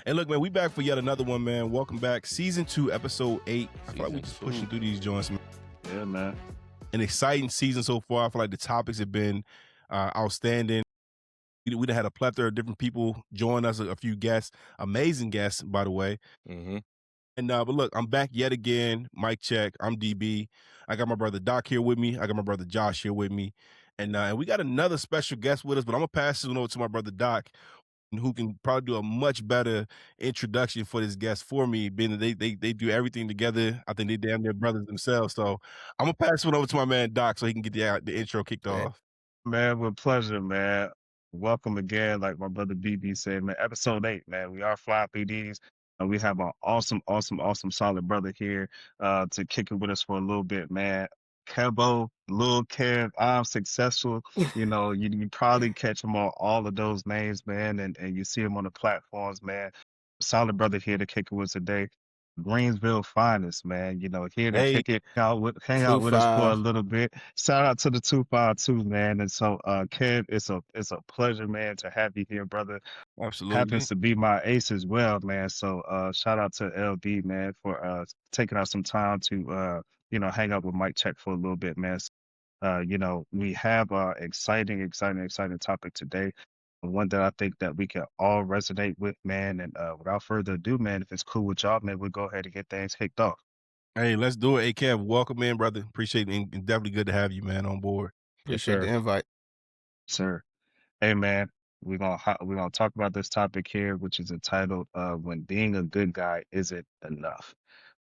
Hey, look, man, we back for yet another one, man. Welcome back. Season 2, episode 8. I feel like we Season just 2. pushing through these joints, man. Yeah, man. An exciting season so far. I feel like the topics have been outstanding. We done had a plethora of different people join us, a few guests, amazing guests, by the way. Mm-hmm. And but look, I'm back yet again. Mic check. I'm DB. I got my brother Doc here with me. I got my brother Josh here with me. And we got another special guest with us, but I'm gonna pass it over to my brother Doc, who can probably do a much better introduction for this guest for me, being that they do everything together. I think they damn near brothers themselves. So I'm gonna pass it over to my man Doc so he can get the intro kicked off. Man, with pleasure, man. Welcome again, like my brother BB said, man. Episode 8, man. We are flying through these. We have an awesome, solid brother here to kick it with us for a little bit, man. Kevo, Lil Kev, I'm successful. You probably catch him on all of those names, man, and you see him on the platforms, man. Solid brother here to kick it with us today. Greensville finest, man. Here to Hey, hang out with us for a 2-5. little bit. Shout out to the 252, man. And so, Kev, it's a pleasure, man, to have you here, brother. absolutely. Happens to be my ace as well, man. So, shout out to LD, man, for taking out some time to hang out with Mike Check for a little bit, man. We have a exciting topic today. One that I think that we can all resonate with, man. And without further ado, man, if it's cool with y'all, man, we'll go ahead and get things kicked off. Hey, let's do it. Hey, Kev, welcome in, brother. Appreciate it. And definitely good to have you, man, on board. Yes, Appreciate the sir. invite. Sir. Hey, man, we're gonna talk about this topic here, which is entitled "When Being a Good Guy Isn't Enough."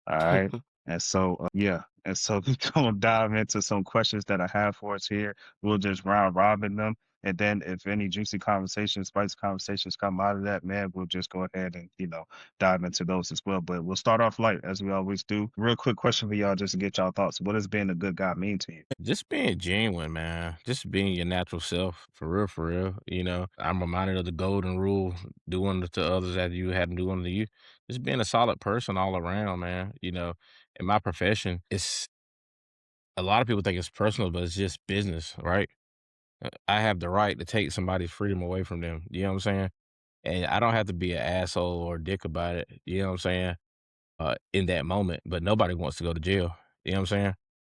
All right. And so, And so we're gonna dive into some questions that I have for us here. We'll just round robin them. And then if any juicy conversations, spicy conversations come out of that, man, we'll just go ahead and, dive into those as well. But we'll start off light as we always do. Real quick question for y'all just to get y'all thoughts. What does being a good guy mean to you? Just being genuine, man. Just being your natural self, for real, for real. I'm reminded of the golden rule: do unto to others as you had them do unto you. Just being a solid person all around, man. In my profession, it's a lot of people think it's personal, but it's just business, right? I have the right to take somebody's freedom away from them. You know what I'm saying? And I don't have to be an asshole or a dick about it. You know what I'm saying? In that moment, but nobody wants to go to jail. You know what I'm saying?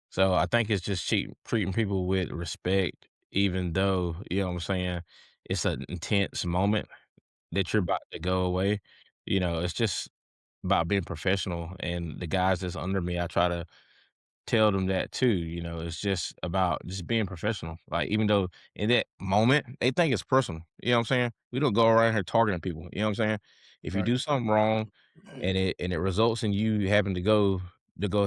So I think it's just treating people with respect, even though, you know what I'm saying, it's an intense moment that you're about to go away. It's just about being professional. And the guys that's under me, I try to tell them that too. It's just about just being professional. Like, even though in that moment they think it's personal, you know what I'm saying? We don't go around here targeting people, you know what I'm saying? If you Right. do something wrong and it results in you having to go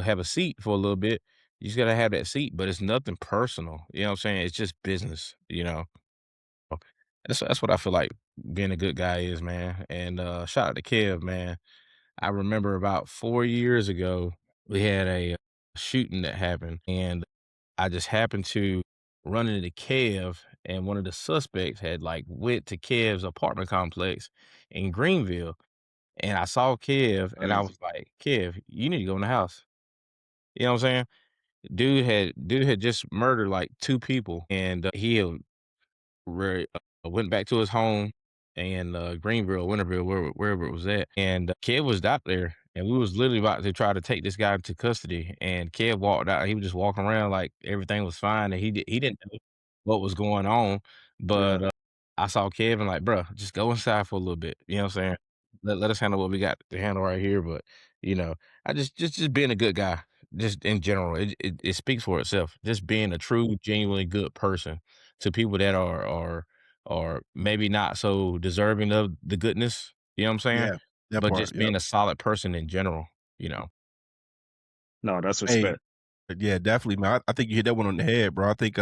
have a seat for a little bit, you just gotta have that seat. But it's nothing personal, you know what I'm saying? It's just business. That's what I feel like being a good guy is, man. And shout out to Kev, man. I remember about 4 years ago, we had a shooting that happened, and I just happened to run into Kev, and one of the suspects had like went to Kev's apartment complex in Greenville, and I saw Kev, and I Crazy. was like, "Kev, you need to go in the house." You know what I'm saying? Dude had just murdered like two people, and he had went back to his home in Greenville, Winterville, wherever it was at, and Kev was out there, and we was literally about to try to take this guy into custody, and Kev walked out. He was just walking around like everything was fine, and he didn't know what was going on, but Yeah. I saw Kevin like, "Bruh, just go inside for a little bit." You know what I'm saying? Let us handle what we got to handle right here. But you know, I just being a good guy, just in general, it speaks for itself. Just being a true, genuinely good person to people that are maybe not so deserving of the goodness. You know what I'm saying? Yeah, that But part. just Yep. being a solid person in general. You know. No, that's Hey, respect. yeah, definitely, man. I think you hit that one on the head, bro. I think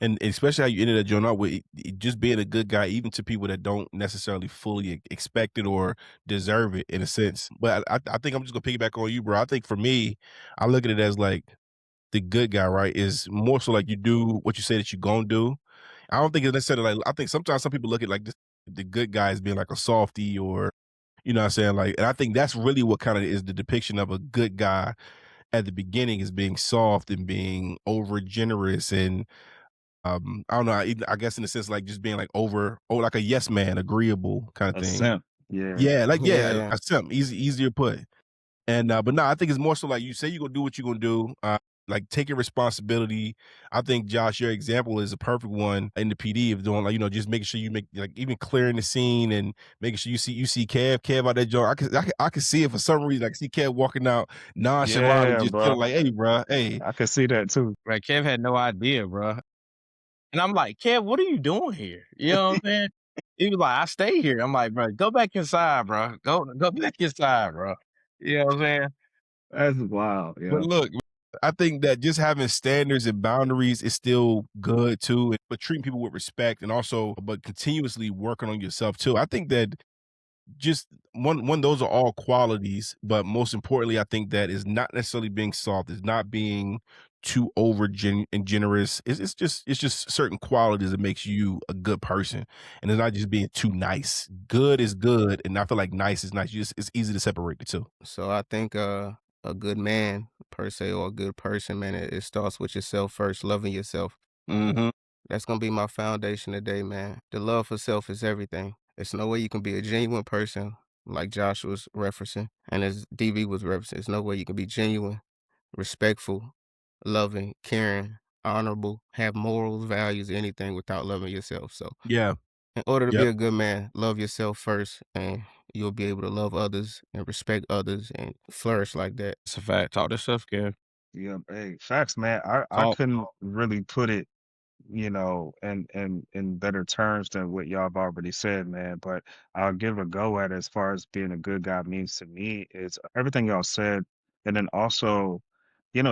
and especially how you ended that joint up with just being a good guy, even to people that don't necessarily fully expect it or deserve it in a sense. But I think I'm just gonna piggyback on you, bro. I think for me, I look at it as like the good guy, right? Is more so like you do what you say that you're gonna do. I don't think it's necessarily like I think sometimes some people look at like this, the good guy as being like a softy or you know what I'm saying? Like, and I think that's really what kind of is the depiction of a good guy at the beginning is being soft and being over generous and I don't know. I guess in a sense, like just being like over, oh, like a yes man, agreeable kind of A thing. simp. Yeah. Yeah, like, yeah, Yeah. a simp, easier put. And, but no, I think it's more so like you say you're gonna do what you're gonna do, like taking responsibility. I think Josh, your example is a perfect one in the PD of doing like, just making sure you make like even clearing the scene and making sure you see Kev out that joint. I can see it for some reason. I can see Kev walking out nonchalantly, Yeah, just feeling bro. like, hey, bro, hey. I can see that too. Right, Kev had no idea, bro. And I'm like, "Kev, what are you doing here?" You know what I'm saying? He was like, "I stay here." I'm like, "Bro, go back inside, bro. Go back inside, bro." You know what I'm saying? That's wild. But Yeah. look, I think that just having standards and boundaries is still good too, but treating people with respect and also but continuously working on yourself too. I think that just one those are all qualities, but most importantly, I think that is not necessarily being soft, is not being too over and generous. It's just certain qualities that makes you a good person, and it's not just being too nice. Good is good, and I feel like nice is nice. It's easy to separate the two. So I think a good man per se or a good person, man, it starts with yourself first, loving yourself. Hmm. That's gonna be my foundation today, man. The love for self is everything. There's no way you can be a genuine person, like Josh was referencing, and as DV was referencing. There's no way you can be genuine, respectful, loving, caring, honorable, have morals, values, anything without loving yourself. So, Yeah. in order to be Yep. a good man, love yourself first, and you'll be able to love others and respect others and flourish like that. It's a fact. Talk this stuff, Kev. Yeah. Hey, facts, man. I Talk. couldn't really put it, in better terms than what y'all have already said, man. But I'll give a go at it as far as being a good guy means to me is everything y'all said, and then also,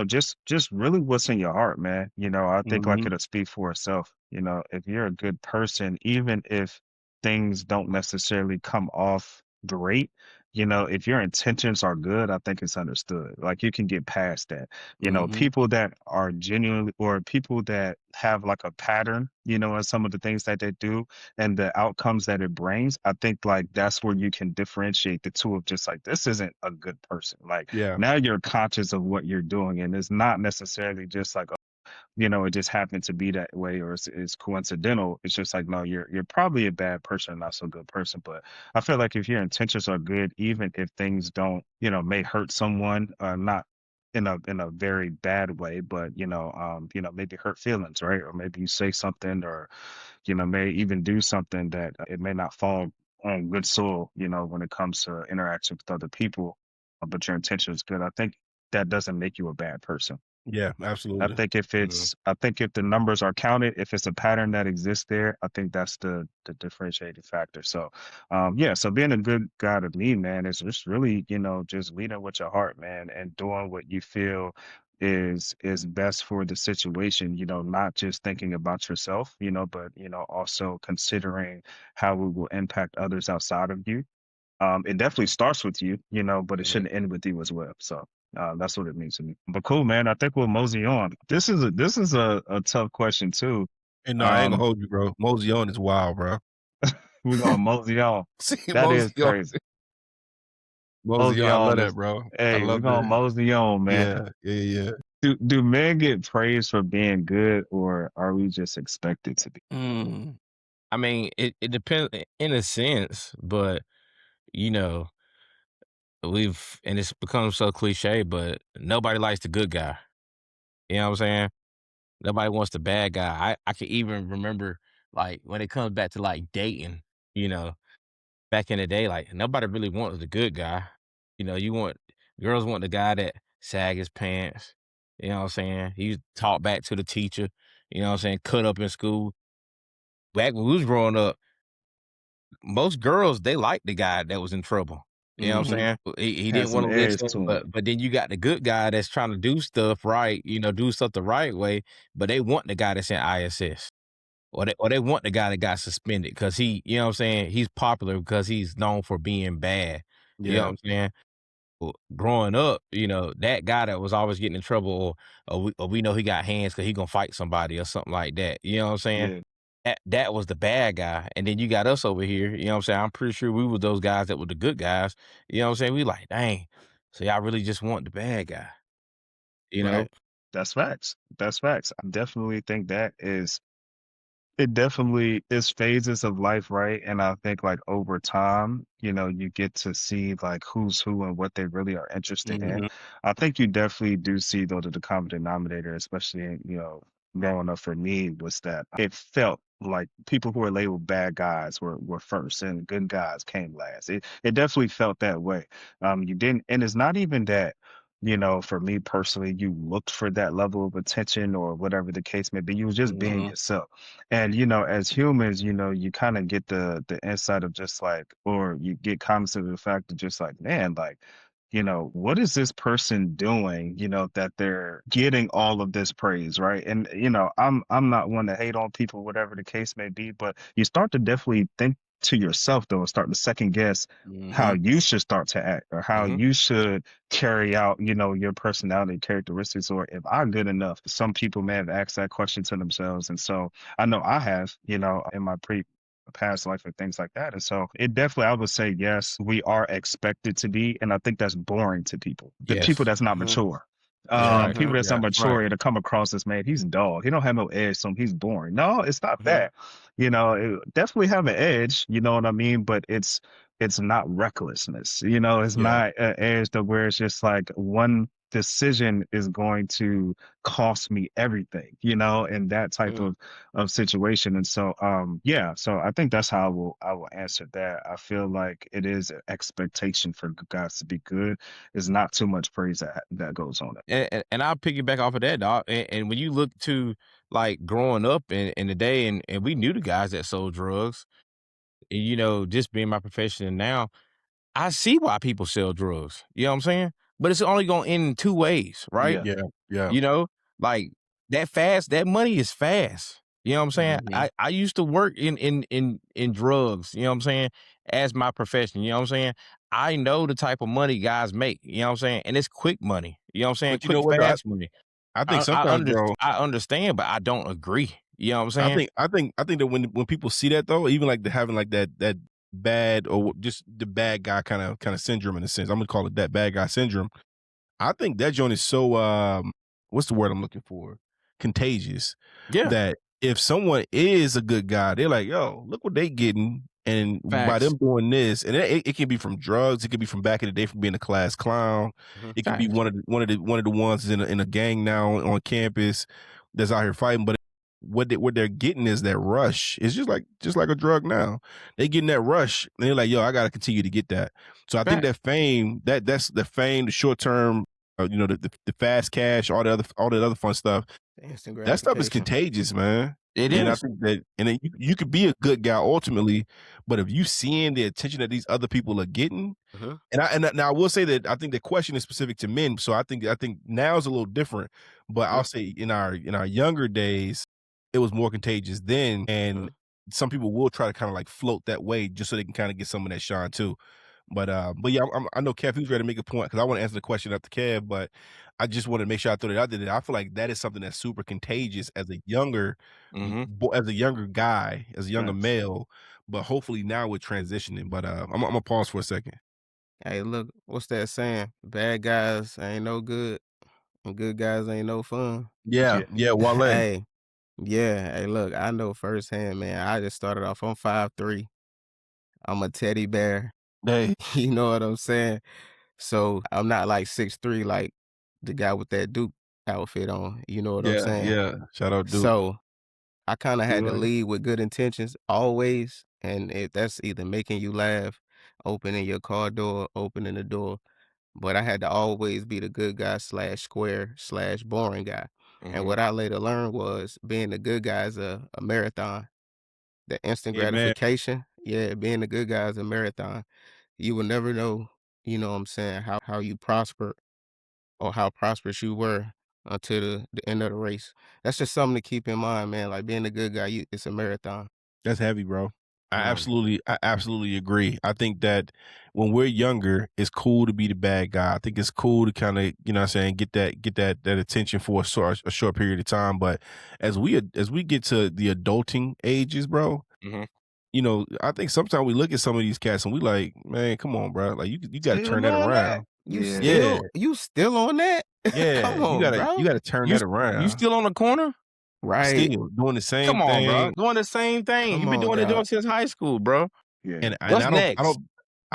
just really what's in your heart, man. I think like Mhm. it'll speak for itself. If you're a good person, even if things don't necessarily come off great. If your intentions are good, I think it's understood. Like you can get past that. Mhm. People that are genuinely or people that have like a pattern, in some of the things that they do and the outcomes that it brings, I think like that's where you can differentiate the two of just like this isn't a good person. Like Yeah. now you're conscious of what you're doing and it's not necessarily just like it just happened to be that way or it's coincidental. It's just like, no, you're probably a bad person, not so good person. But I feel like if your intentions are good, even if things don't, may hurt someone, not in a very bad way, but maybe hurt feelings, right? Or maybe you say something or, may even do something that it may not fall on good soil, when it comes to interaction with other people, but your intention is good. I think that doesn't make you a bad person. Yeah, absolutely. Mhm. I think if the numbers are counted, if it's a pattern that exists there, I think that's the differentiating factor. So, yeah, so being a good guy to me, man, is just really, just leading with your heart, man, and doing what you feel is best for the situation, not just thinking about yourself, but also considering how it will impact others outside of you. It definitely starts with you, but it Mhm. shouldn't end with you as well. So that's what it means to me. But cool, man. I think we'll mosey on. This is a tough question too. And no, I ain't gonna Um, hold you, bro. Mosey on is wild, bro. we're gonna mosey on. See, That is Mosey on, crazy. Mosey Mosey on. I love on that, is bro. I hey, we're love gonna that. mosey on, man. Yeah, yeah, yeah. Do men get praised for being good or are we just expected to be? Mm. I mean, it depends in a sense, but you know, and it's become so cliche, but nobody likes the good guy. You know what I'm saying? Nobody wants the bad guy. I can even remember like when it comes back to like dating, you know, back in the day, like nobody really wants the good guy. You want girls want the guy that sag his pants. You know what I'm saying? He talk back to the teacher. You know what I'm saying? Cut up in school. Back when we was growing up, most girls they liked the guy that was in trouble. You know what I'm Mhm. saying? He Had didn't want some to edge listen, to him. but then you got the good guy that's trying to do stuff right. Do stuff the right way, but they want the guy that's in ISS. Or they want the guy that got suspended because he, you know what I'm saying, he's popular because he's known for being bad. You know what Yeah, I'm saying? Well, growing up, that guy that was always getting in trouble, or we know he got hands because he gonna fight somebody or something like that. You know what I'm saying? Yeah, That was the bad guy, and then you got us over here. You know what I'm saying? I'm pretty sure we were those guys that were the good guys. You know what I'm saying? We like, dang. So y'all really just want the bad guy, you know? Right. that's facts. That's facts. I definitely think that is It definitely is phases of life, right? And I think like over time, you get to see like who's who and what they really are interested in. Mhm. I think you definitely do see though that the common denominator, especially growing up for me, was that it felt like people who were labeled bad guys were first and good guys came last. It definitely felt that way. You didn't, and it's not even that. For me personally, you looked for that level of attention or whatever the case may be. You was just being Mhm. yourself. And as humans, you kind of get the insight of just like, or you get cognizant of the fact of just like, man, like, what is this person doing, that they're getting all of this praise, right? And I'm not one to hate on people, whatever the case may be, but you start to definitely think to yourself though, and start to second guess how Mhm. you should start to act or how Mhm. you should carry out, your personality characteristics, or if I'm good enough. Some people may have asked that question to themselves. And so I know I have, in my past life and things like that. And so it definitely, I would say, yes, we are expected to be. And I think that's boring to people, the people Yes. that's not Mhm. mature. Yeah. People Mhm. that's Yeah. not Right. mature, it'll come across as, man, he's dull. He don't have no edge, so he's boring. No, it's not Mhm. that. It definitely have an edge, you know what I mean? But it's not recklessness. It's Yeah. not an edge to where it's just like one decision is going to cost me everything, in that type Mhm. of situation. And so yeah, so I think that's how I will answer that. I feel like it is an expectation for guys to be good. It's not too much praise that goes on it. And I'll piggyback off of that, dog. And when you look to like growing up in the day, and we knew the guys that sold drugs, and just being my profession now, I see why people sell drugs. You know what I'm saying? But it's only gonna end in two ways, right? Yeah. Yeah. Yeah. You know, like that money is fast. You know what I'm saying? Mhm. I used to work in drugs, you know what I'm saying, as my profession, you know what I'm saying? I know the type of money guys make, you know what I'm saying? And it's quick money, you know what I'm saying? But you know Quick, what though? fast money. I think sometimes, bro. I understand, but I don't agree. You know what I'm I saying? think I think I think that when people see that though, even like the having like that bad or just the bad guy kind of syndrome in a sense. I'm gonna call it that bad guy syndrome. I think that joint is so what's the word I'm looking for? Contagious. Yeah, That if someone is a good guy, they're like, yo, look what they getting. And by facts, them doing this, and it can be from drugs, it could be from back in the day from being a class clown. Mhm. It could be facts. one of the ones in a gang now on campus that's out here fighting. But what they're getting is that rush. It's just like a drug now. They getting that rush, and they're like, yo, I gotta continue to get that. So I think Facts. that fame, that's the fame, the short term, the fast cash, all that other fun stuff. Instant That stuff is gratification. contagious, man. It And I is. think that, and then you could be a good guy ultimately, but if you seeing the attention that these other people are getting, Mhm. and now I will say that I think the question is specific to men, so I think now is a little different. But I'll Mhm. say in our younger days, it was more contagious then, and Mhm. some people will try to kind of like float that way just so they can kind of get some of that shine too. But yeah, I know Kev, he was ready to make a point because I want to answer the question after Kev, but I just want to make sure I throw it out there. That I feel like that is something that's super contagious as a younger, Mhm. as a younger guy, as a younger Thanks. male. But hopefully now we're transitioning. But I'm gonna pause for a second. Hey, look, what's that saying? Bad guys ain't no good, and good guys ain't no fun. Yeah, Yeah. yeah, Wale. Hey, yeah. Hey, look, I know firsthand, man. I just started off on 5'3". I'm a teddy bear. Hey, You know what I'm saying? So I'm not like 6'3", like the guy with that Duke outfit on. You know what I'm yeah, saying? yeah. Shout out Duke. So I kind of had to Good. lead with good intentions always, and if that's either making you laugh, opening your car door, opening the door, but I had to always be the good guy slash square slash boring guy. And Mhm. what I later learned was being the good guy is a marathon. The instant Amen. gratification, yeah, being the good guy is a marathon. You will never know, you know what I'm saying, how you prospered or how prosperous you were until the end of the race. That's just something to keep in mind, man. Like being a good guy, it's a marathon. That's heavy, bro. Mm. I absolutely agree. I think that when we're younger, it's cool to be the bad guy. I think it's cool to kind of, what I'm saying, get that attention for a short period of time. But as we get to the adulting ages, bro, Mhm. I think sometimes we look at some of these cats and we like, man, come on, bro. Like you got to Still turn that doing that? around. You Yeah. Yeah, still you still on that? yeah. Come You on, gotta you bro. gotta turn You that s you around. still on the corner? Right. Still doing the same Come on, bro. thing, Doing the same thing. Come You've been on, doing it dog. since high school, bro. Yeah. and What's I next?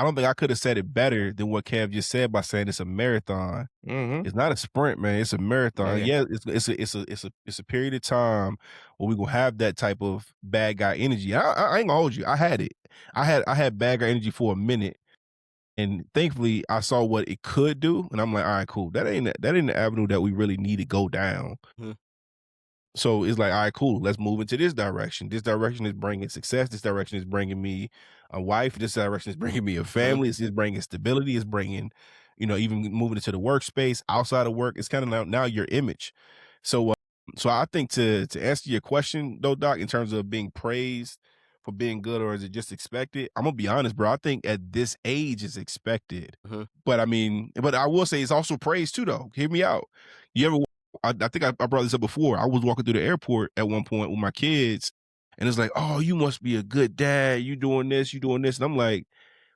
don't think I could have said it better than what Kev just said by saying it's a marathon. Mhm. It's not a sprint, man. It's a marathon. Yeah. Yeah, it's a period of time where we gonna have that type of bad guy energy. I ain't gonna hold you. I had it. I had bad guy energy for a minute, and thankfully I saw what it could do, and I'm like, all right, cool. That ain't the avenue that we really need to go down. Mhm. So it's like, all right, cool. Let's move into this direction. This direction is bringing success. This direction is bringing me a wife. This direction is bringing me a Mhm. family. It's just bringing stability. It's bringing, even moving into the workspace outside of work. It's kind of now your image. So, so I think to answer your question though, Doc, in terms of being praised for being good, or is it just expected? I'm gonna be honest, bro. I think at this age it's expected. Mhm. But I mean, but I will say it's also praised too, though. Hear me out. You ever I think I brought this up before. I was walking through the airport at one point with my kids, and it's like, "Oh, you must be a good dad. You doing this, you doing this." And I'm like,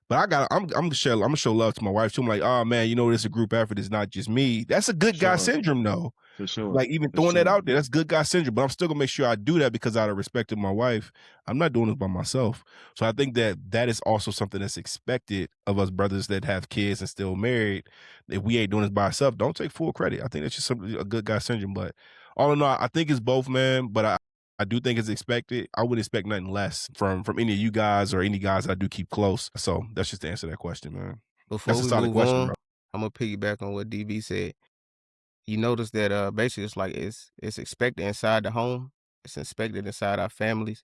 but I'm gonna show love to my wife too. I'm like, "Oh man, it's a group effort. It's not just me." That's a good guy Sure. syndrome, though. For sure. Like, even For throwing that sure. out there, that's good guy syndrome, but I'm still gonna make sure I do that because out of respect to my wife, I'm not doing this by myself. So I think that is also something that's expected of us brothers that have kids and still married. If we ain't doing this by ourselves, don't take full credit. I think that's just something a good guy syndrome. But all in all, I think it's both, man. But I do think it's expected. I wouldn't expect nothing less from any of you guys or any guys I do keep close. So that's just the answer to that question, man. That's Before a we solid move question, bro. on, I'm gonna piggyback on what DB said. You notice that basically it's like it's expected inside the home. It's expected inside our family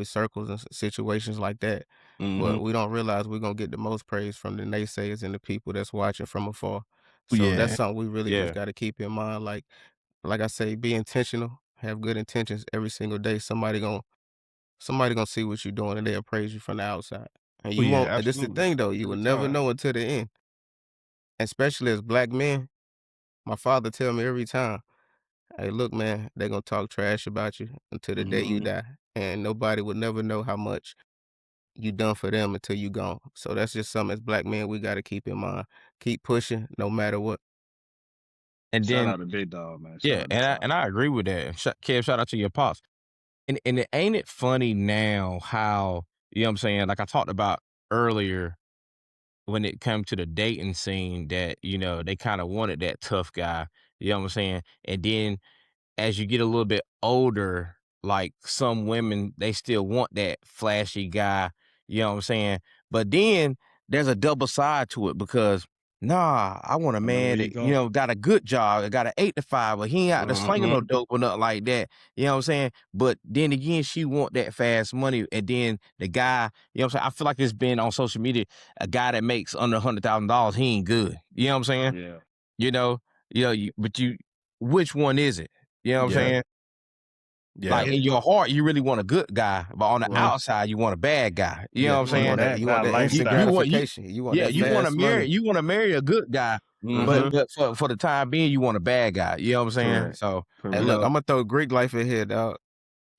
circles and situations like that. Hmm. But we don't realize we're gonna get the most praise from the naysayers and the people that's watching from afar. So that's Yeah. something we really just Yeah. gotta keep in mind. Like I say, be intentional, have good intentions every single day. Somebody gonna see what you're doing and they'll praise you from the outside. And Oh you yeah, won't and this is the absolutely. thing though, you will Every never time. know until the end. Especially as black men, my father tell me every time, "Hey, look, man, they gonna talk trash about you until the day you Hmm. die, and nobody would never know how much you done for them until you gone." So that's just something as black men we gotta keep in mind. Keep pushing no matter what. And Shout then out to Big Dog, man. Shout yeah, out to and I Ty. agree with that. Kev, shout out to your pops. And it ain't it funny now how, you know what I'm saying? Like I talked about earlier when it come to the dating scene that, they kind of wanted that tough guy. You know what I'm saying? And then as you get a little bit older, like some women, they still want that flashy guy, you know what I'm saying? But then there's a double side to it because nah, I want a I know where man you that, going. got a good job, got an 8 to 5, but he ain't out there slinging Hmm. no dope or nothing like that. You know what I'm saying? But then again, she want that fast money. And then the guy, you know what I'm saying? I feel like it's been on social media, a guy that makes under $100,000, he ain't good. You know what I'm saying? Yeah. You know, but which one is it? You know what I'm Yeah. saying? Yeah. Like Yeah. in your heart, you really want a good guy, but on the Mhm. outside, you want a bad guy. You know Yeah, what I'm You want saying? you want that that instant You lifestyle. want you gratification. You want yeah, that fast money. you want to marry a good guy, but Hmm. Mm-hmm. but for the time being, you want a bad guy. You know what I'm saying? Correct. So Hey, Correct. look, Imma throw Greek life in here, dog.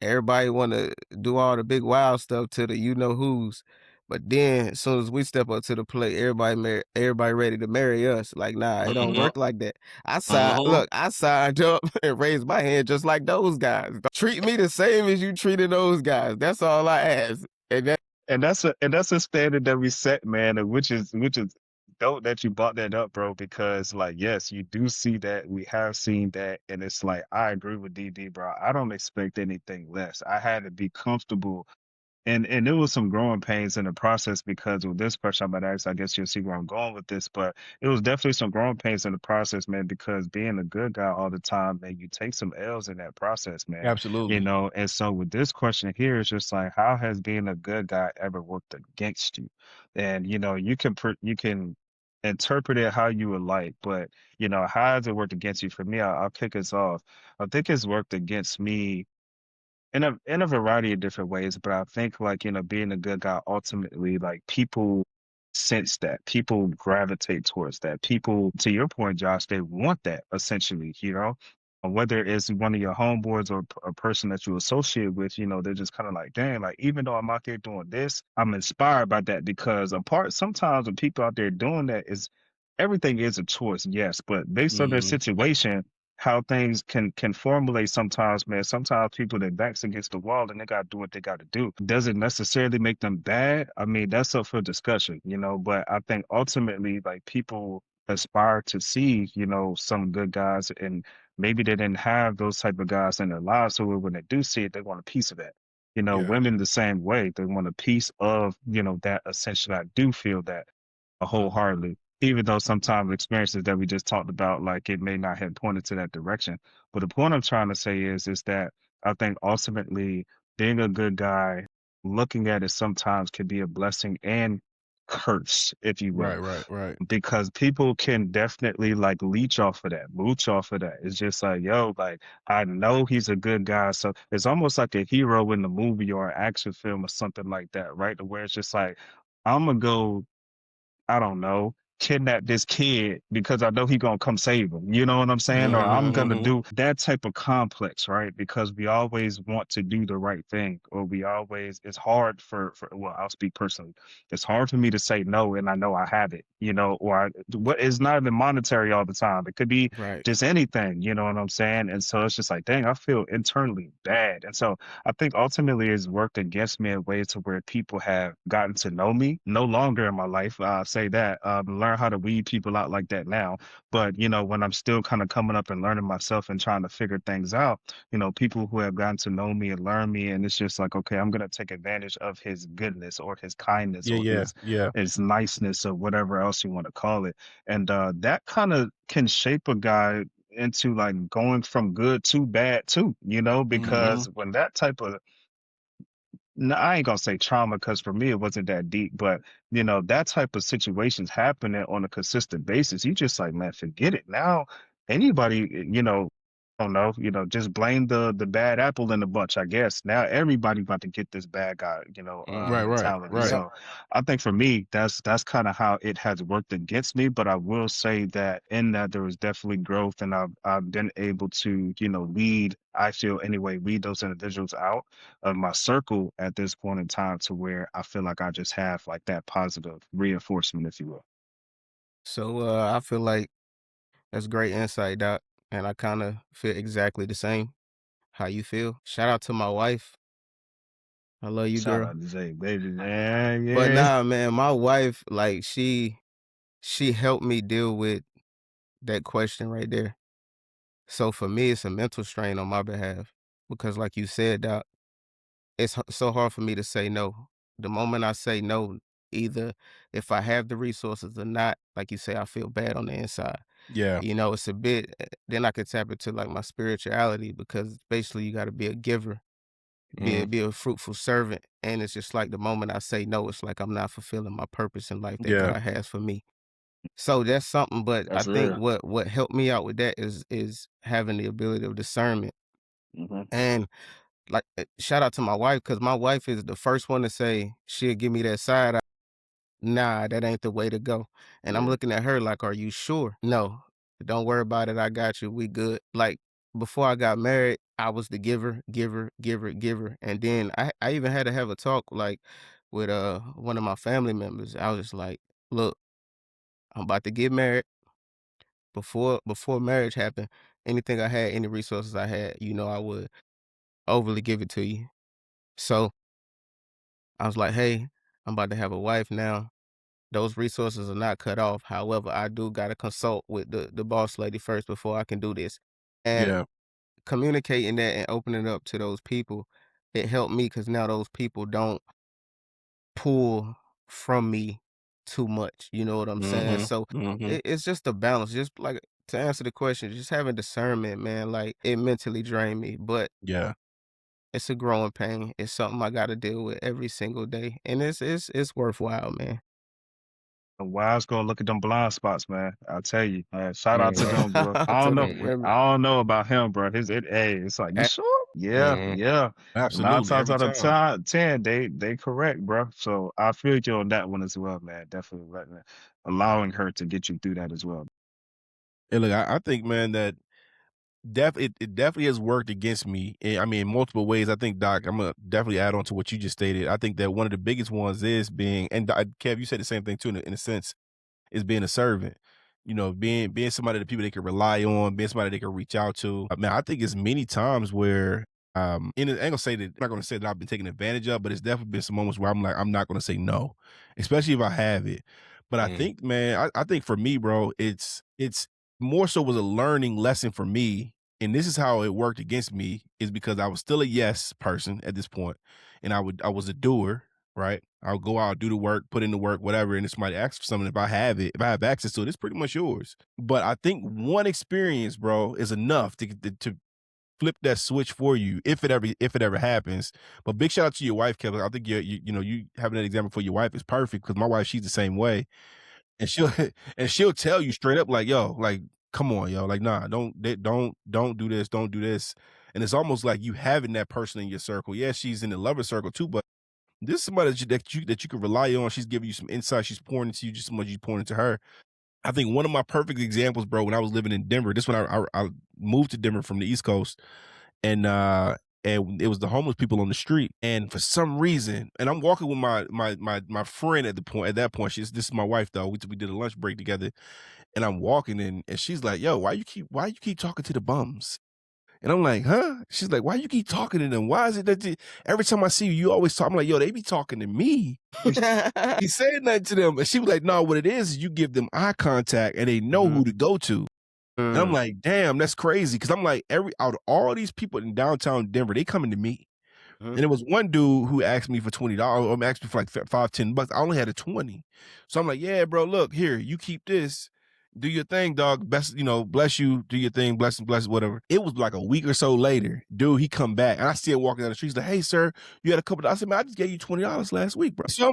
Everybody wanna do all the big wild stuff to the you know who's, but then as soon as we step up to the plate, everybody ready to marry us. Like, nah, it don't Hmm. work like that. Hmm. I signed up and raised my hand just like those guys. Treat me the same as you treated those guys. That's all I ask. And that And that's a standard that we set, man, and which is dope that you brought that up, bro, because like yes, you do see that. We have seen that, and it's like I agree with DD, bro. I don't expect anything less. I had to be comfortable. And there was some growing pains in the process because with this question I'm about to ask, I guess you'll see where I'm going with this, but it was definitely some growing pains in the process, man, because being a good guy all the time, man, you take some L's in that process, man. Absolutely. And so with this question here, it's just like, how has being a good guy ever worked against you? And you can interpret it how you would like, but how has it worked against you? For me, I'll kick us off. I think it's worked against me in a variety of different ways, but I think like, being a good guy ultimately, like people sense that. People gravitate towards that. People, to your point, Josh, they want that essentially, Whether it's one of your homeboys or a person that you associate with, they're just kind of like, dang, like even though I'm out there doing this, I'm inspired by that because apart sometimes when people out there doing that is everything is a choice, yes, but based on their Mhm. situation, how things can formulate sometimes, man. Sometimes people their backs against the wall and they gotta do what they gotta do. Does it necessarily make them bad? I mean, that's up for discussion, you know, but I think ultimately like people aspire to see, you know, some good guys and maybe they didn't have those type of guys in their lives. So when they do see it, they want a piece of that. You know, Yeah. women the same way. They want a piece of, you know, that essentially I do feel that wholeheartedly, even though sometimes experiences that we just talked about, like it may not have pointed to that direction. But the point I'm trying to say is that I think ultimately being a good guy, looking at it sometimes can be a blessing and curse, if you Right, will, right, right. because people can definitely like leech off of that, mooch off of that. It's just like, yo, like I know he's a good guy. So it's almost like a hero in the movie or an action film or something like that, right? To where it's just like, I'm gonna go I don't know, kidnap this kid because I know he gonna come save him. You know what I'm saying? Or I'm Mhm, gonna mhm. do that type of complex, right? Because we always want to do the right thing, or we always it's hard for well, I'll speak personally. It's hard for me to say no, and I know I have it. You know, or what is not even monetary all the time. It could be Right. just anything. You know what I'm saying? And so it's just like, dang, I feel internally bad, and so I think ultimately it's worked against me in ways to where people have gotten to know me no longer in my life. I'll say that. Learn how to weed people out like that now. But, you know, when I'm still kind of coming up and learning myself and trying to figure things out, you know, people who have gotten to know me and learn me, and it's just like, okay, I'm going to take advantage of his goodness or his kindness Yeah, or yeah, yeah. his niceness or whatever else you want to call it. And that kind of can shape a guy into like going from good to bad too, you know, Mhm. because when that type of no, I ain't gonna say trauma because for me it wasn't that deep, but you know, that type of situations happening on a consistent basis, you just like, man, forget it. Now anybody, you know, I don't know, you know, just blame the bad apple in the bunch, I guess. Now everybody about to get this bad guy, you know, Right, Mhm. right, mentality. right. Yep. So I think for me, that's kind of how it has worked against me. But I will say that in that there was definitely growth and I've been able to, you know, weed, I feel anyway, weed those individuals out of my circle at this point in time to where I feel like I just have like that positive reinforcement, if you will. So I feel like that's great insight, Doc. And I kind of feel exactly the same how you feel. Shout out to my wife. I love you, Shout girl. out to Zay, baby, man. But Yeah. nah, man, my wife, like she helped me deal with that question right there. So for me, it's a mental strain on my behalf because, like you said, Doc, it's so hard for me to say no. The moment I say no, either if I have the resources or not, like you say, I feel bad on the inside. Yeah, You know, it's a bit. Then I could tap into like my spirituality because basically you got to be a giver, Mhm. be a fruitful servant, and it's just like the moment I say no, it's like I'm not fulfilling my purpose in life that yeah. God has for me. So that's something. But I That's think real. what helped me out with that is having the ability of discernment Hmm. and like, shout out to my wife because my wife is the first one to say she'll give me that side eye. Nah, that ain't the way to go. And I'm Yeah. looking at her like, are you sure? No, don't worry about it. I got you. We good. Like before I got married, I was the giver, giver, giver, giver. And then I even had to have a talk like with one of my family members. I was just like, look, I'm about to get married. Before marriage happened, anything I had, any resources I had, you know, I would overly give it to you. So I was like, "Hey, I'm about to have a wife now. Those resources are not cut off. However, I do gotta consult with the boss lady first before I can do this." And Yeah, communicating that and opening up to those people, it helped me because now those people don't pull from me too much. You know what I'm saying? mhm, So mhm. it's just a balance. Just like to answer the question, just having discernment, man. Like it mentally drained me, but Yeah. it's a growing pain. It's something I got to deal with every single day, and it's worthwhile, man. The wise gonna look at them blind spots, man. I'll tell you, man. Shout out to Mhm. them, bro. I To don't know. them Mhm. women. I don't know about him, bro. Hey, it's like, you A- sure? Yeah, Mhm. yeah. Nine Absolutely, times every out of time. ten, they correct, bro. So I feel you on that one as well, man. Definitely allowing her to get you through that as well. And look, I think, man, that it definitely has worked against me. I mean, in multiple ways. I think, Doc, I'm gonna definitely add on to what you just stated. I think that one of the biggest ones is being, and Kev, you said the same thing too, in a sense, is being a servant. being somebody that people they can rely on, being somebody they can reach out to. Man, I think it's many times where and I ain't gonna say that I'm not gonna say that I've been taken advantage of, but it's definitely been some moments where I'm like, I'm not gonna say no, especially if I have it. But I Mm, think, man, I think for me, bro, it's more so was a learning lesson for me. And this is how it worked against me is because I was still a yes person at this point, and I was a doer, right? I'll go out, do the work, put in the work, whatever, and if somebody asks for something, if I have it, if I have access to it, it's pretty much yours. But I think one experience, bro, is enough to flip that switch for you if it ever happens. But big shout out to your wife, Kevin. I think you having that example for your wife is perfect because my wife, she's the same way. And she'll and she'll tell you straight up like, yo, like, come on, yo, like, nah, don't do this, don't do this. And it's almost like you having that person in your circle. Yeah, she's in the lover circle too, but this is somebody that you can rely on. She's giving you some insight. She's pouring into you just as much as you pouring into her. I think one of my perfect examples, bro, when I was living in Denver, this when I moved to Denver from the East Coast, and and it was the homeless people on the street. And for some reason, and I'm walking with my friend at that point. This is my wife though. We did a lunch break together, and I'm walking and she's like, "Yo, why you keep talking to the bums?" And I'm like, huh? She's like, why you keep talking to them? Why is it that every time I see you, you always talk? I'm like, yo, they be talking to me. He said nothing to them. And she was like, no, what it is you give them eye contact and they know Mhm. who to go to. And I'm Mm, like, damn, that's crazy. Cause I'm like, out of all these people in downtown Denver, they coming to me. mhm. And there was one dude who asked me for $20 or asked me for like 5, $10. I only had a 20. So I'm like, yeah, bro, look, here, you keep this. Do your thing, dog. Best, bless you. Do your thing. Bless, whatever. It was like a week or so later, dude, he come back and I see him walking down the street. He's like, hey, sir, you had a couple. I said, man, I just gave you $20 last week, bro. So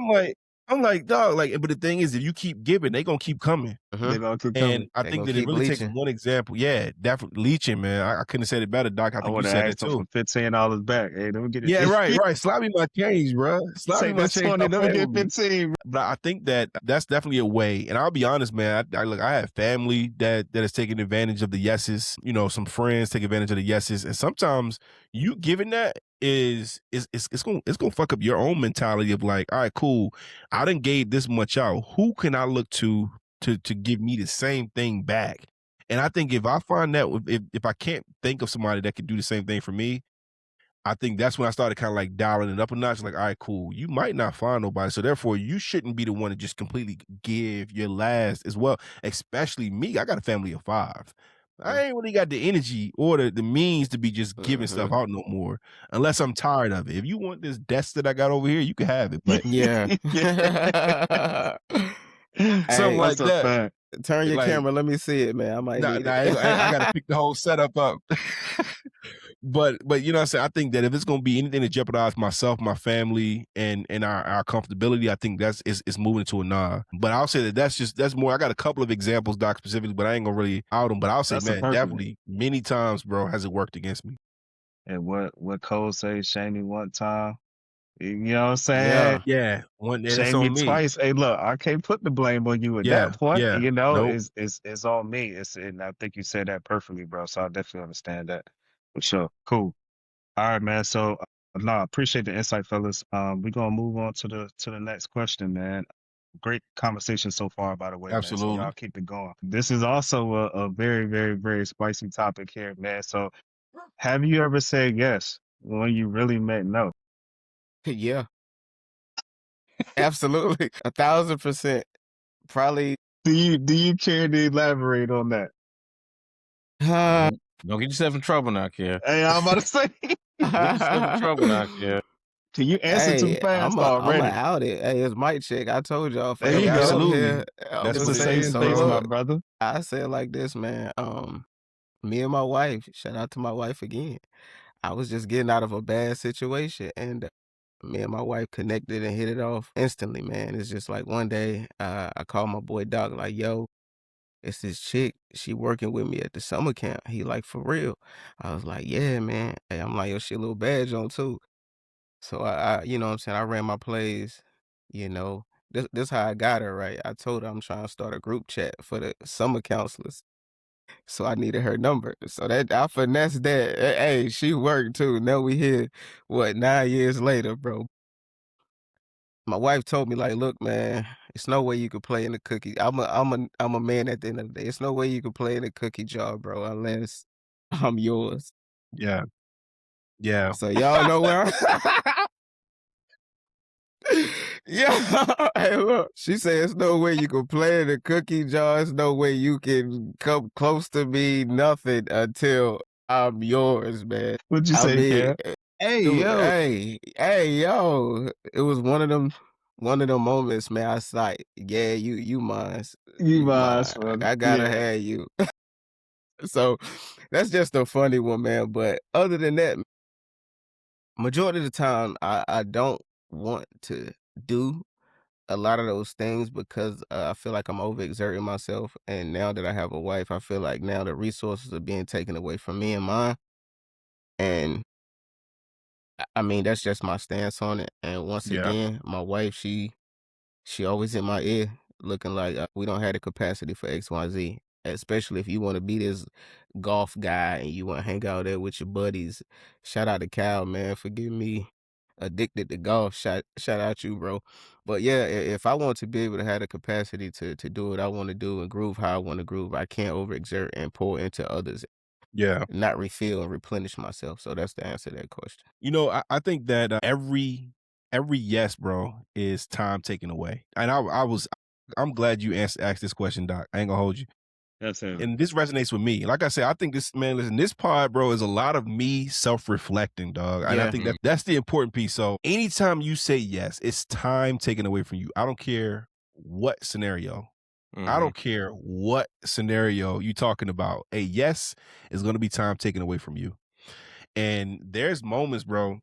I'm like, dog, like, but the thing is, if you keep giving, they gonna keep coming. They Mhm. gonna keep And coming. I They think gonna that it keep really takes leeching. one example. Yeah, definitely leeching, man. I couldn't have said it better, Doc. I I think you would have said that asked them too. for $15 back. Hey, let me get Yeah, it. right. Slap me my change, bro. Slap me Say my that's change. 20. Stop Let me playing get with me. 15. But I think that that's definitely a way. And I'll be honest, man. Look, I have family that is taking advantage of the yeses. Some friends take advantage of the yeses, and sometimes you giving that is it's gonna fuck up your own mentality of like, all right, cool. I done gave this much out. Who can I look to give me the same thing back? And I think if I find that if I can't think of somebody that can do the same thing for me, I think that's when I started kind of like dialing it up a notch. Like, all right, cool. You might not find nobody. So therefore, you shouldn't be the one to just completely give your last as well. Especially me. I got a family of 5. I ain't really got the energy or the means to be just giving stuff Mhm. out no more unless I'm tired of it. If you want this desk that I got over here, you can have it. But Yeah. something Hey, That's like a that, fact. turn your like, camera, let me see it, man. I might nah, need nah, it. I got to pick the whole setup up. But you know what I'm saying? I think that if it's gonna be anything to jeopardize myself, my family, and our comfortability, I think it's moving to a nah. But I'll say that that's more. I got a couple of examples, Doc, specifically, but I ain't gonna really out them. But I'll say, That's a man, perfect one. definitely many times, bro, has it worked against me. And what Cole say, shame me one time. You know what I'm saying? Yeah. Yeah, one day that's Shame me on me. twice. Hey, look, I can't put the blame on you at that Yeah, point. yeah, You know, nope, it's on me. And I think you said that perfectly, bro. So I definitely understand that for sure. Cool. All right, man. So no, I appreciate the insight, fellas. We're gonna move on to the next question, man. Great conversation so far, by the way, man. So y'all absolutely, keep it going. This is also a very, very, very spicy topic here, man. So have you ever said yes when you really meant no? Yeah, absolutely. 1,000%. Probably Do you care to elaborate on that? uh, Don't get yourself in trouble now, Kev. Hey, I'm about to say, Don't get yourself in trouble now, Kev. can you answer too hey, fast I'm a already? out it. Hey, it's mic check. I told y'all There before I hey, you get go. up absolutely. here, That's I'ma It's what a it say safe it. is, So space, bro. my look, brother. I say it like this, man. Me and my wife, shout out to my wife again. I was just getting out of a bad situation and me and my wife connected and hit it off instantly, man. It's just like one day, I called my boy Doc, like, yo, it's this chick. She working with me at the summer camp. He like, for real? I was like, yeah, man. Hey, I'm like, yo, she a little badge on too. So you know what I'm saying? I ran my plays, you know. This how I got her, right? I told her I'm trying to start a group chat for the summer counselors. So I needed her number. So that I finessed that. Hey, she worked too. Now we here, what, 9 years later, bro. My wife told me, like, look, man, It's no way you could play in the cookie. I'm a man at the end of the day. It's no way you could play in the cookie jar, bro, unless I'm yours. Yeah. Yeah. So y'all know where I'm Yeah. Hey, look. She said it's no way you can play in the cookie jar. It's no way you can come close to me, nothing until I'm yours, man. What'd you I say, mean, Kev? Hey, dude, yo, hey, yo. It was one of them moments, man. I was like, yeah, you mine. you You guys, mine. brother. I gotta Yeah. have you. So that's just a funny one, man. But other than that, majority of the time I don't want to do a lot of those things because I feel like I'm overexerting myself. And now that I have a wife, I feel like now the resources are being taken away from me and mine. And I mean, that's just my stance on it. And once Yeah. again, my wife, she always in my ear looking like we don't have the capacity for XYZ. Especially if you want to be this golf guy and you want to hang out there with your buddies. Shout out to Cal, man, for getting me addicted to golf. Shout out you, bro. But yeah, if I want to be able to have the capacity to do what I want to do and groove how I want to groove, I can't overexert and pour into others, Yeah. not refill and replenish myself. So that's the answer to that question. I think that every yes, bro, is time taken away. And I'm glad you asked this question, Doc. I ain't gonna hold you. That's heavy. And this resonates with me. Like I said, I think this man, listen, this pod, bro, is a lot of me self-reflecting, dog. And I Yeah. think that's the important piece. So anytime you say yes, it's time taken away from you. I don't care what scenario. I Mhm. don't care what scenario you talking about. A yes is gonna be time taken away from you. And there's moments, bro.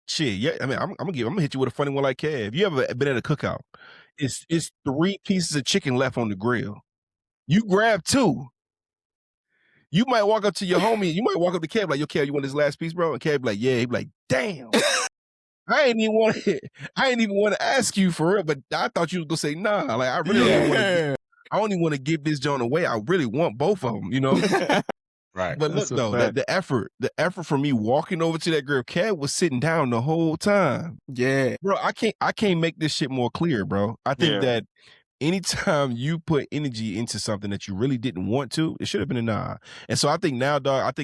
Shit, yeah. I mean, I'm gonna hit you with a funny one like Kev. You ever been at a cookout? It's 3 pieces of chicken left on the grill. You grab two. You might walk up to your homie. You might walk up to Kev like, "Yo, Kev, you want this last piece, bro?" And Kev be like, "Yeah." He be like, "Damn, I ain't even want to. I ain't even want to ask you for it, but I thought you was gonna say nah. Like, I really don't even want to. Yeah. I don't even want to give this joint away. I really want both of them, you know." Right. But look That's a though, fact. the effort for me walking over to that girl, Kev was sitting down the whole time. Yeah. Bro, I can't make this shit more clear, bro. I think Yeah. that anytime you put energy into something that you really didn't want to, it should have been a nah. And so I think now, dog,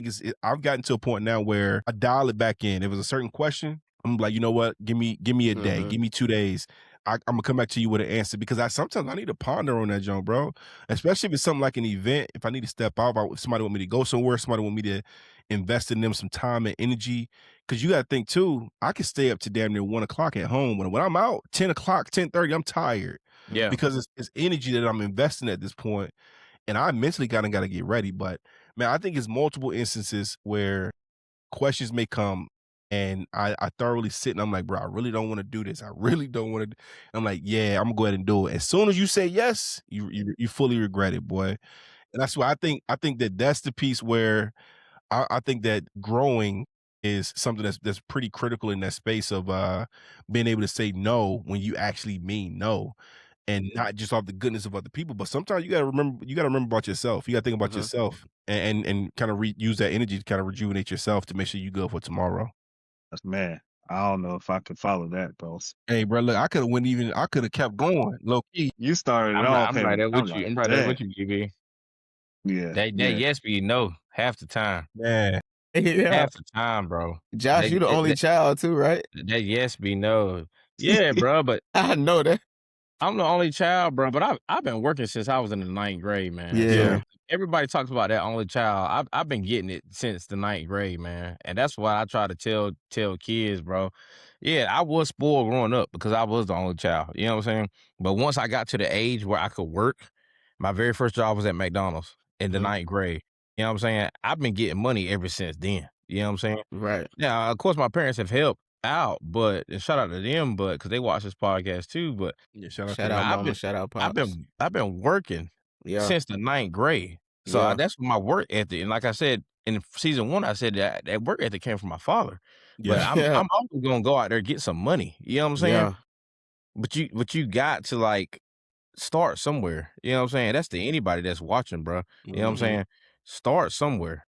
I've gotten to a point now where I dial it back in. If it was a certain question, I'm like, you know what? Give me a day, Mhm. give me 2 days. I'm gonna come back to you with an answer because sometimes I need to ponder on that, John, bro. Especially if it's something like an event. If I need to step out, if somebody want me to go somewhere, somebody want me to invest in them some time and energy. Cause you gotta think too, I can stay up to damn near 1 o'clock at home. When I'm out, 10 o'clock, 10:30, I'm tired Yeah. because it's energy that I'm investing at this point, and I mentally kind of got to get ready. But man, I think it's multiple instances where questions may come, and I thoroughly sit and I'm like, bro, I really don't want to do this. I really don't want to. I'm like, yeah, I'm gonna go ahead and do it. As soon as you say yes, you fully regret it, boy. And that's why I think that that's the piece where I think that growing is something that's pretty critical in that space of being able to say no when you actually mean no, and not just off the goodness of other people. But sometimes you gotta remember about yourself. You gotta think about Mhm. yourself and kind of use that energy to kind of rejuvenate yourself to make sure you good for tomorrow. Man, I don't know if I could follow that, boss. Hey, bro, look, I could have kept going low key. You started it I'm right off I'm right heavy. there I'm with you. like, I'm right there dang. with you, GB. Yeah, That yeah. yes be no half the time. Man, Yeah. Half the time, bro. Josh, That you the that only that child too, right? that yes be no. Yeah, bro, but I know that. I'm the only child, bro, but I've been working since I was in the ninth grade, man. So yeah, Yeah. everybody talks about that only child. I've been getting it since the ninth grade, man. And that's why I try to tell kids, bro. Yeah, I was spoiled growing up because I was the only child. You know what I'm saying? But once I got to the age where I could work, my very first job was at McDonald's in the Mhm. ninth grade. You know what I'm saying? I've been getting money ever since then. You know what I'm saying? Right. Now, of course, my parents have helped out, but and shout out to them, but because they watch this podcast too. But yeah. Shout out to Shout man, out them. mama, shout out pops. I've been working Yeah. since the ninth grade. So Yeah. that's my work ethic. And like I said in season one, I said that work ethic came from my father. But Yeah, Yeah. I'm also gonna go out there and get some money. You know what I'm saying? Yeah. But you got to like start somewhere. You know what I'm saying? That's to anybody that's watching, bro. You know what I'm mhm, saying? Start somewhere.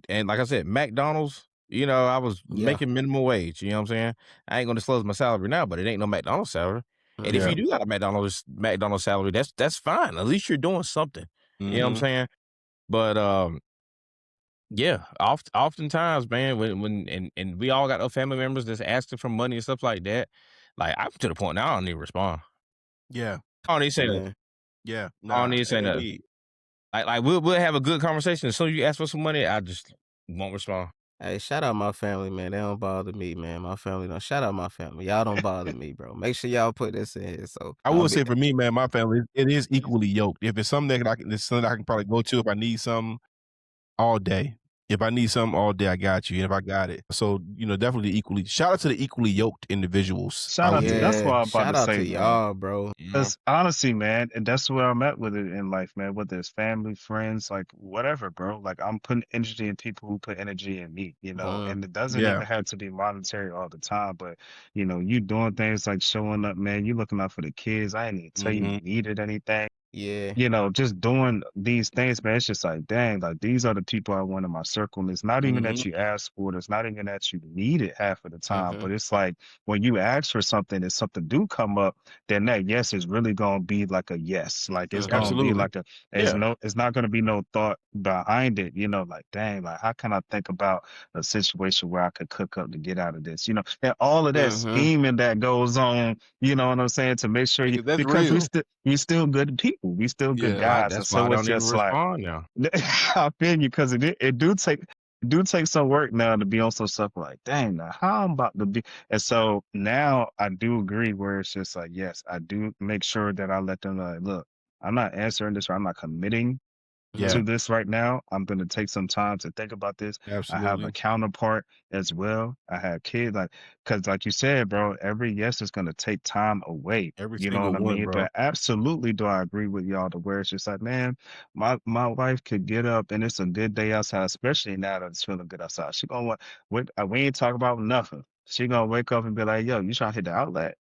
And like I said, McDonald's, I was Yeah. making minimum wage. You know what I'm saying? I ain't gonna disclose my salary now, but it ain't no McDonald's salary. And if Yeah. you do got a McDonald's salary, that's fine. At least you're doing something. You know what I'm Mhm. saying? But yeah, oftentimes, man, when we all got our family members that's asking for money and stuff like that, like I'm to the point now I don't even respond. Yeah. I don't even say nothing. Man. Yeah. I don't Nah, even say nothing. indeed. Like we'll have a good conversation. As soon as you ask for some money, I just won't respond. Hey, shout out my family, man. They don't bother me, man. My family don't. Shout out my family. Y'all don't bother me, bro. Make sure y'all put this in here. So I I'll will be. say for me, man, my family, it is equally yoked. If it's something that it's something I can probably go to if I need something all day. If I need something all day, I got you. And if I got it. So, definitely equally. Shout out to the equally yoked individuals Shout out out to here. that's what Yeah. I'm about to Shout out say, to man. y'all, bro. Mhm. Because honestly, man, and that's where I'm at with it in life, man. Whether it's family, friends, like whatever, bro. Like I'm putting energy in people who put energy in me, Boom. and it doesn't Yeah. even have to be monetary all the time, but you doing things like showing up, man. You looking out for the kids. I didn't even tell you Mhm. needed anything. Yeah. Just doing these things, man, it's just like, dang, like these are the people I want in my circle. And it's not even that Mhm. you ask for it, it's not even that you need it half of the time, Mm-hmm. but it's like when you ask for something and something do come up, then that yes is really gonna be like a yes. Like it's Mm-hmm. gonna be Absolutely. like Yeah. it's not gonna be no thought behind it, like dang, like how can I think about a situation where I could cook up to get out of this, and all of that Mm-hmm. scheming that goes on, you know what I'm saying, to make sure you Because that's because real. we still good people. We still good Yeah. guys. And That's why I so it's don't even just like respond now. I feel you because it do take some work now to be on some stuff like, dang, now how I'm about to be. And so now I do agree where it's just like, yes, I do make sure that I let them know, like, look, I'm not answering this or I'm not committing Yeah. to this right now. I'm going to take some time to think about this. I have a Absolutely. counterpart as well. I have kids, because like you said, bro, every yes is going to take time away. Every You know single what I one, mean? bro. But absolutely, do I agree with y'all to where it's just like, man, my wife could get up and it's a good day outside, especially now that it's feeling good outside. She gonna we ain't talking about nothing. She gonna wake up and be like, yo, you trying to hit the outlet?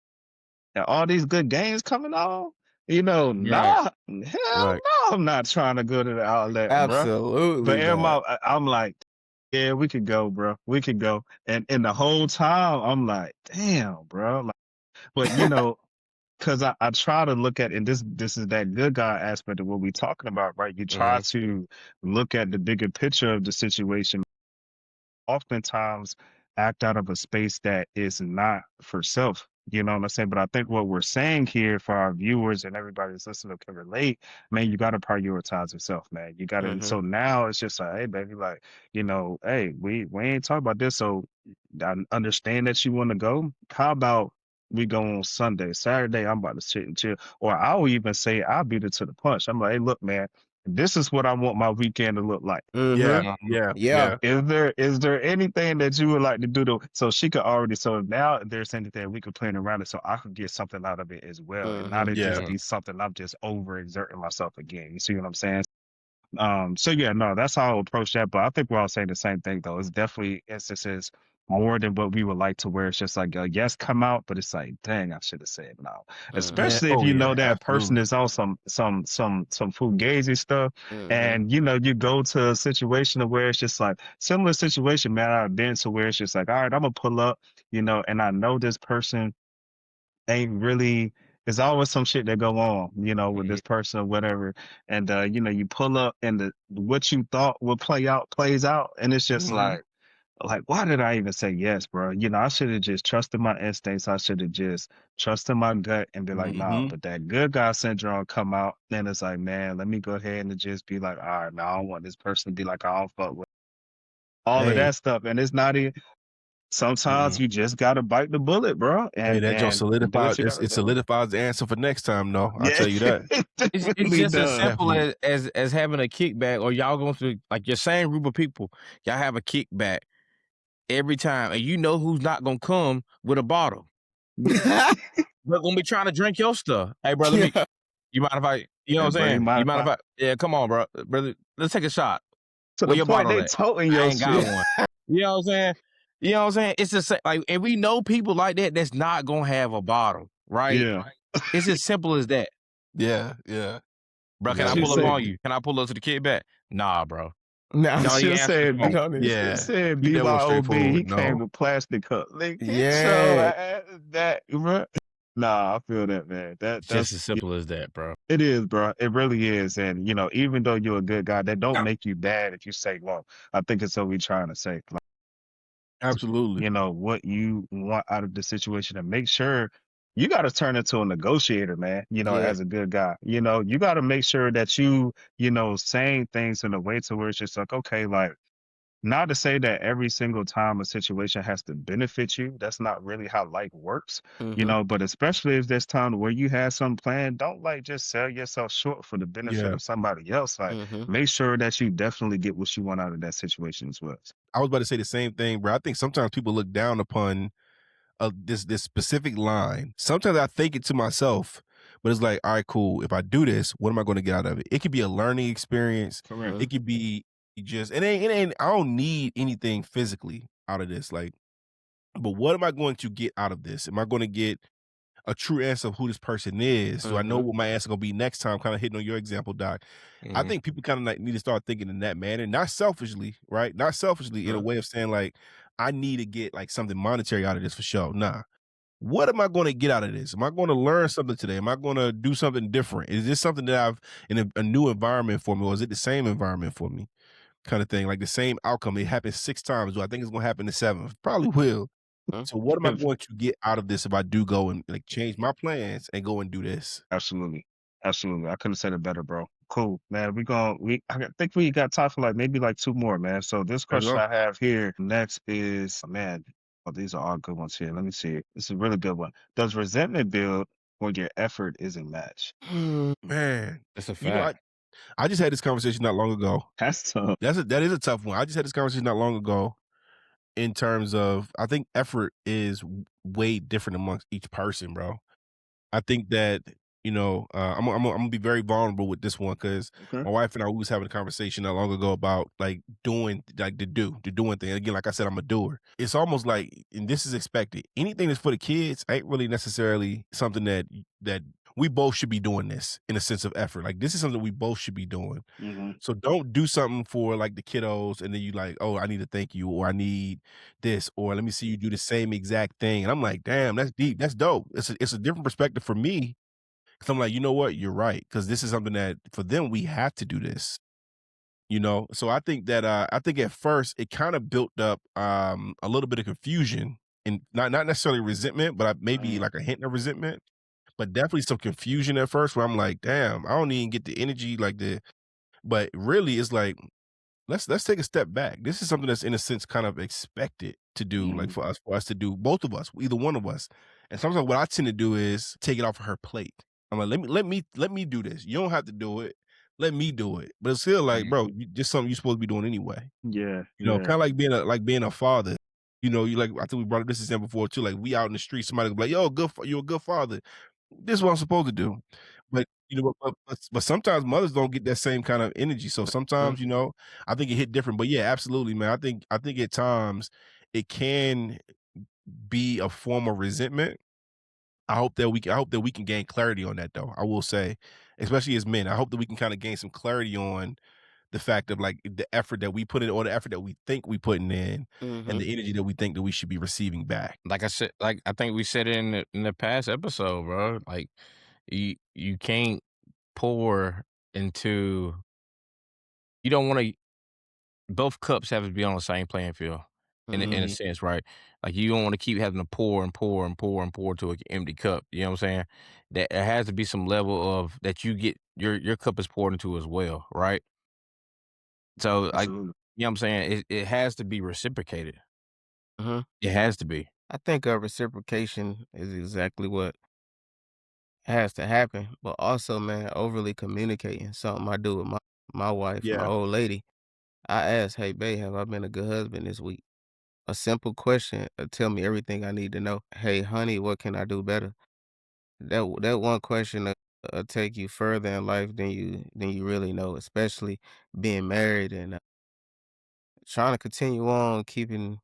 And all these good games coming on, Right. nah, hell Right. no, I'm not trying to go to the outlet, bro. But Absolutely in not. I'm like, yeah, we could go, bro. We could go. And the whole time, I'm like, damn, bro. Like, but because I try to look at, and this is that good guy aspect of what we talking about, right? You try Mhm. to look at the bigger picture of the situation, oftentimes act out of a space that is not for self. You know what I'm saying? But I think what we're saying here for our viewers and everybody that's listening can relate, man, you got to prioritize yourself, man. You got to, and Mm-hmm. so now it's just like, hey, baby, like, hey, we ain't talking about this. So I understand that you want to go. How about we go on Sunday? Saturday, I'm about to sit and chill. Or I'll even say, I'll beat it to the punch. I'm like, hey, look, man, this is what I want my weekend to look like. Mm-hmm. Yeah. Mhm. Yeah. Yeah. Yeah. Is there anything that you would like to do so she could already, so now if there's anything we could plan around it so I could get something out of it as well and not Mm-hmm. it just Yeah. Mhm. be something I'm just overexerting myself again. You see what I'm saying? So yeah, no, that's how I'll approach that. But I think we're all saying the same thing though. It's definitely instances more than what we would like to where it's just like yes, come out, but it's like, dang, I should have said no. Mm-hmm. Man. Especially if Oh you yeah. know that person Absolutely. is on some fugazi stuff, Mm-hmm. and you go to a situation where it's just like similar situation, man. I've been to where it's just like, all right, I'm gonna pull up, and I know this person ain't really there's always some shit that go on, with Mhm. this person or whatever. And you pull up and what you thought would play out plays out. And it's just Mhm. like, why did I even say yes, bro? I should have just trusted my instincts. I should have just trusted my gut and be like, nah, Mhm. but that good guy syndrome come out, then it's like, man, let me go ahead and just be like, all right, man, I don't want this person to be like, I don't fuck with all of Hey. that stuff. And it's not even sometimes Mhm. you just gotta bite the bullet, bro, Hey, and that just and do what solidifies you gotta it do. solidifies the answer for next time, though. I'll Yeah, tell you that. it It's definitely just as does. simple Definitely. as having a kickback, or y'all going through like your same group of people. Y'all have a kickback every time, and you know who's not gonna come with a bottle. But gonna be trying to drink your stuff. Hey, bro, Yeah. you mind if I, you know what Hey, I'm bro, you saying? mind You if mind I if I, yeah, come on, bro, brother, let's take a shot. to Where the your point bottle they at? toting I your ain't got shit. one. You know what I'm saying? You know what I'm saying? It's just like, and we know people like that that's not gonna have a bottle, right? Yeah. It's as simple as that. Yeah. Yeah. Bro, can I She pull up said on Absolutely. you? Can I pull up to the kickback? Nah, bro. Now, Don't even she answer the said phone. she Yeah. said Keep that one BYOB, straightforward. he came No. with plastic cup. Like, get your yeah. ass that, bro. Nah, I feel that, man. Just as simple as that, bro. It is, bro. It really is. And even though you're a good guy, that don't make you bad if you say, well, I think it's what we trying to say. Like, Absolutely. what you want out of the situation and make sure you got to turn into a negotiator, man, Yeah. as a good guy. You got to make sure that saying things in a way to where it's just like, okay, like, not to say that every single time a situation has to benefit you. That's not really how life works, Mhm. but especially if there's time where you have some plan, don't like just sell yourself short for the benefit Yeah. of somebody else. Like, Mhm. make sure that you definitely get what you want out of that situation as well. I was about to say the same thing, bro. I think sometimes people look down upon this specific line. Sometimes I think it to myself, but it's like, all right, cool. If I do this, what am I going to get out of it? It could be a learning experience. Correct. Mhm. It could be just it ain't I don't need anything physically out of this. Like, but what am I going to get out of this? Am I going to get a true answer of who this person is? So I know Mhm. what my answer gonna be next time, kind of hitting on your example, Doc. I Mhm. think people kind of like need to start thinking in that manner, not selfishly, right? Not selfishly in a Right. way of saying like, I need to get like something monetary out of this for sure. Nah. What am I going to get out of this? Am I going to learn something today? Am I going to do something different? Is this something that I've in a new environment for me, or is it the same environment for me? Kind of thing, like the same outcome. It happened 6 times. Do I think it's going to happen the seventh? Probably will. Mhm. So what am I going to get out of this if I do go and like change my plans and go and do this? Absolutely. Absolutely. I couldn't have said it better, bro. Cool, man. Think we got time for like maybe like two more, man. So this Let's question go. I have here next is, man, oh, these are all good ones here. Let me see. This is a really good one. Does resentment build when your effort isn't matched? Man, That's a you know, fact. I just had this conversation not long ago. That's tough. That is a tough one. I just had this conversation not long ago in terms of I think effort is way different amongst each person, bro. I think that, I'm gonna be very vulnerable with this one because Okay. my wife and I we was having a conversation not long ago about like doing like the doing thing. Again, like I said, I'm a doer. It's almost like, and this is expected. Anything that's for the kids ain't really necessarily something that we both should be doing this in a sense of effort. Like this is something we both should be doing. Hmm. So don't do something for like the kiddos and then you like, oh, I need to thank you or I need this or let me see you do the same exact thing. And I'm like, damn, that's deep. That's dope. It's a different perspective for me. Cause I'm like, you know what? You're right. Cause this is something that for them, we have to do this. So I think that I think at first it kind of built up a little bit of confusion and not necessarily resentment, but maybe Hmm. like a hint of resentment, but definitely some confusion at first where I'm like, damn, I don't even get the energy like the but really it's like let's take a step back. This is something that's in a sense kind of expected to do, like Hmm. for us to do, both of us, either one of us. And sometimes what I tend to do is take it off of her plate. I'm like, let me do this. You don't have to do it. Let me do it. But it's still like, bro, just something you're supposed to be doing anyway. Yeah. Yeah. Kind of like being a father. You like I think we brought up this example before too. Like we out in the street, somebody will be like, "Yo, you're a good father." This is what I'm supposed to do. But but sometimes mothers don't get that same kind of energy. So Mhm. sometimes I think it hit different. But yeah, absolutely, man. I think at times it can be a form of resentment. I hope that we can gain clarity on that though. I will say, especially as men, I hope that we can kind of gain some clarity on the fact of like the effort that we put in or the effort that we think we putting in and Mhm. the energy that we think that we should be receiving back. Like I said, like I think we said it in the past episode, bro. Like you can't pour into you don't want to both cups have to be on the same playing field in a Mhm. Hmm. sense, right? Like you don't want to keep having to pour and pour and pour and pour to an empty cup. You know what I'm saying? That there has to be some level of that you get your cup is poured into as well, right? So like Absolutely. you know what I'm saying? It has to be reciprocated. Mhm. It has to be. I think reciprocation is exactly what has to happen, but also, man, overly communicating, something I do with my wife, my Yeah. old lady. I ask, "Hey, babe, have I been a good husband this week?" A simple question tell me everything I need to know. "Hey, honey, what can I do better?" That one question take you further in life than you really know, especially being married and trying to continue on keeping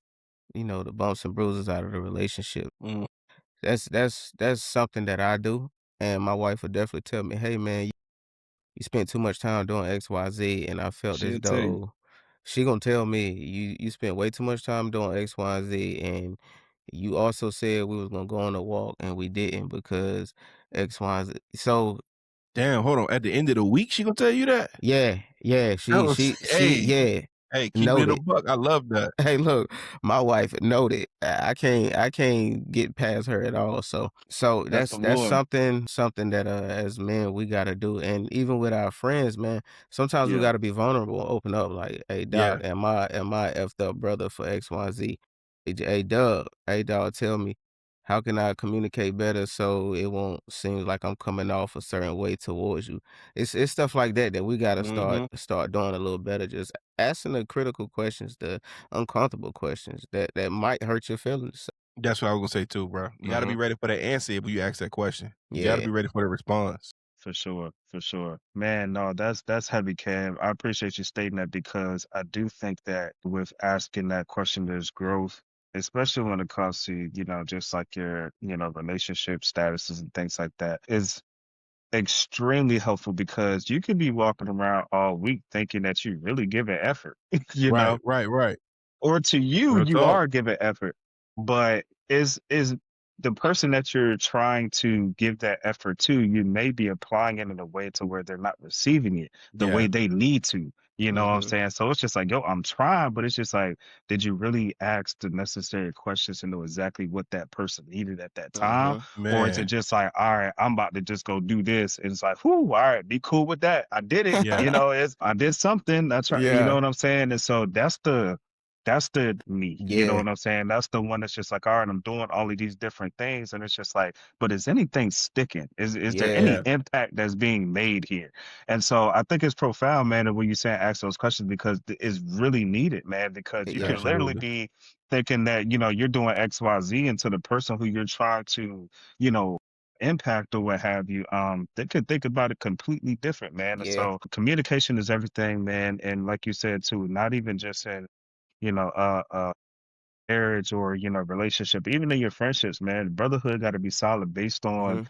the bumps and bruises out of the relationship. Mm, That's something that I do, and my wife would definitely tell me, "Hey, man, you spent too much time doing X, Y, Z," and I felt as She'll tell you. though she gonna tell me, "You spent way too much time doing X, Y, Z, and You also said we was gonna go on a walk and we didn't because X, Y, and Z. So Damn, hold on. At the end of the week, she gonna tell you that? yeah, yeah, That was yeah, hey, keeping it a noted. buck. I love that. Hey, look, my wife noted. I can't get past her at all. So That's that's the that's Lord. something that as men we gotta do. And even with our friends, man, sometimes we Yeah. gotta be vulnerable, open up. Like, hey, Yeah. Doc, am I effed up, brother, for X, Y, and Z? Hey, Doug, hey, dog, tell me, how can I communicate better so it won't seem like I'm coming off a certain way towards you? It's stuff like that that we gotta start Mhm. start doing a little better. Just asking the critical questions, the uncomfortable questions that might hurt your feelings. That's what I was gonna say too, bro. You gotta be Mhm. ready for that answer when you ask that question. You gotta Yeah, be ready for the response. For sure, for sure. Man, no, that's heavy, Cam. I appreciate you stating that because I do think that with asking that question, there's growth, especially when it comes to, just like your, relationship statuses and things like that, is extremely helpful because you could be walking around all week thinking that you really giving effort, you Right, know? right, right. Or to you, Real you talk. are giving effort, but is the person that you're trying to give that effort to, you may be applying it in a way to where they're not receiving it the way Yeah. they need to. You know what I'm mhm, saying? So it's just like, yo, I'm trying, but it's just like, did you really ask the necessary questions to know exactly what that person needed at that time? mhm, Or is it Man. just like, all right, I'm about to just go do this? And it's like, whoo, all right, be cool with that. I did it. Yeah. I did something. That's right. You know yeah, what I'm saying? And so that's the me, you know yeah, what I'm saying? That's the one that's just like, all right, I'm doing all of these different things. And it's just like, but is anything sticking? Is there any yeah, Yeah. impact that's being made here? And so I think it's profound, man, that when you say ask those questions because it's really needed, man, because you yeah, can literally Absolutely. be thinking that, you're doing XYZ and to the person who you're trying to, you know, impact or what have you, they could think about it completely different, man. And yeah, so communication is everything, man. And like you said too, not even just in you know, marriage or, relationship, even in your friendships, man, brotherhood got to be solid mhm,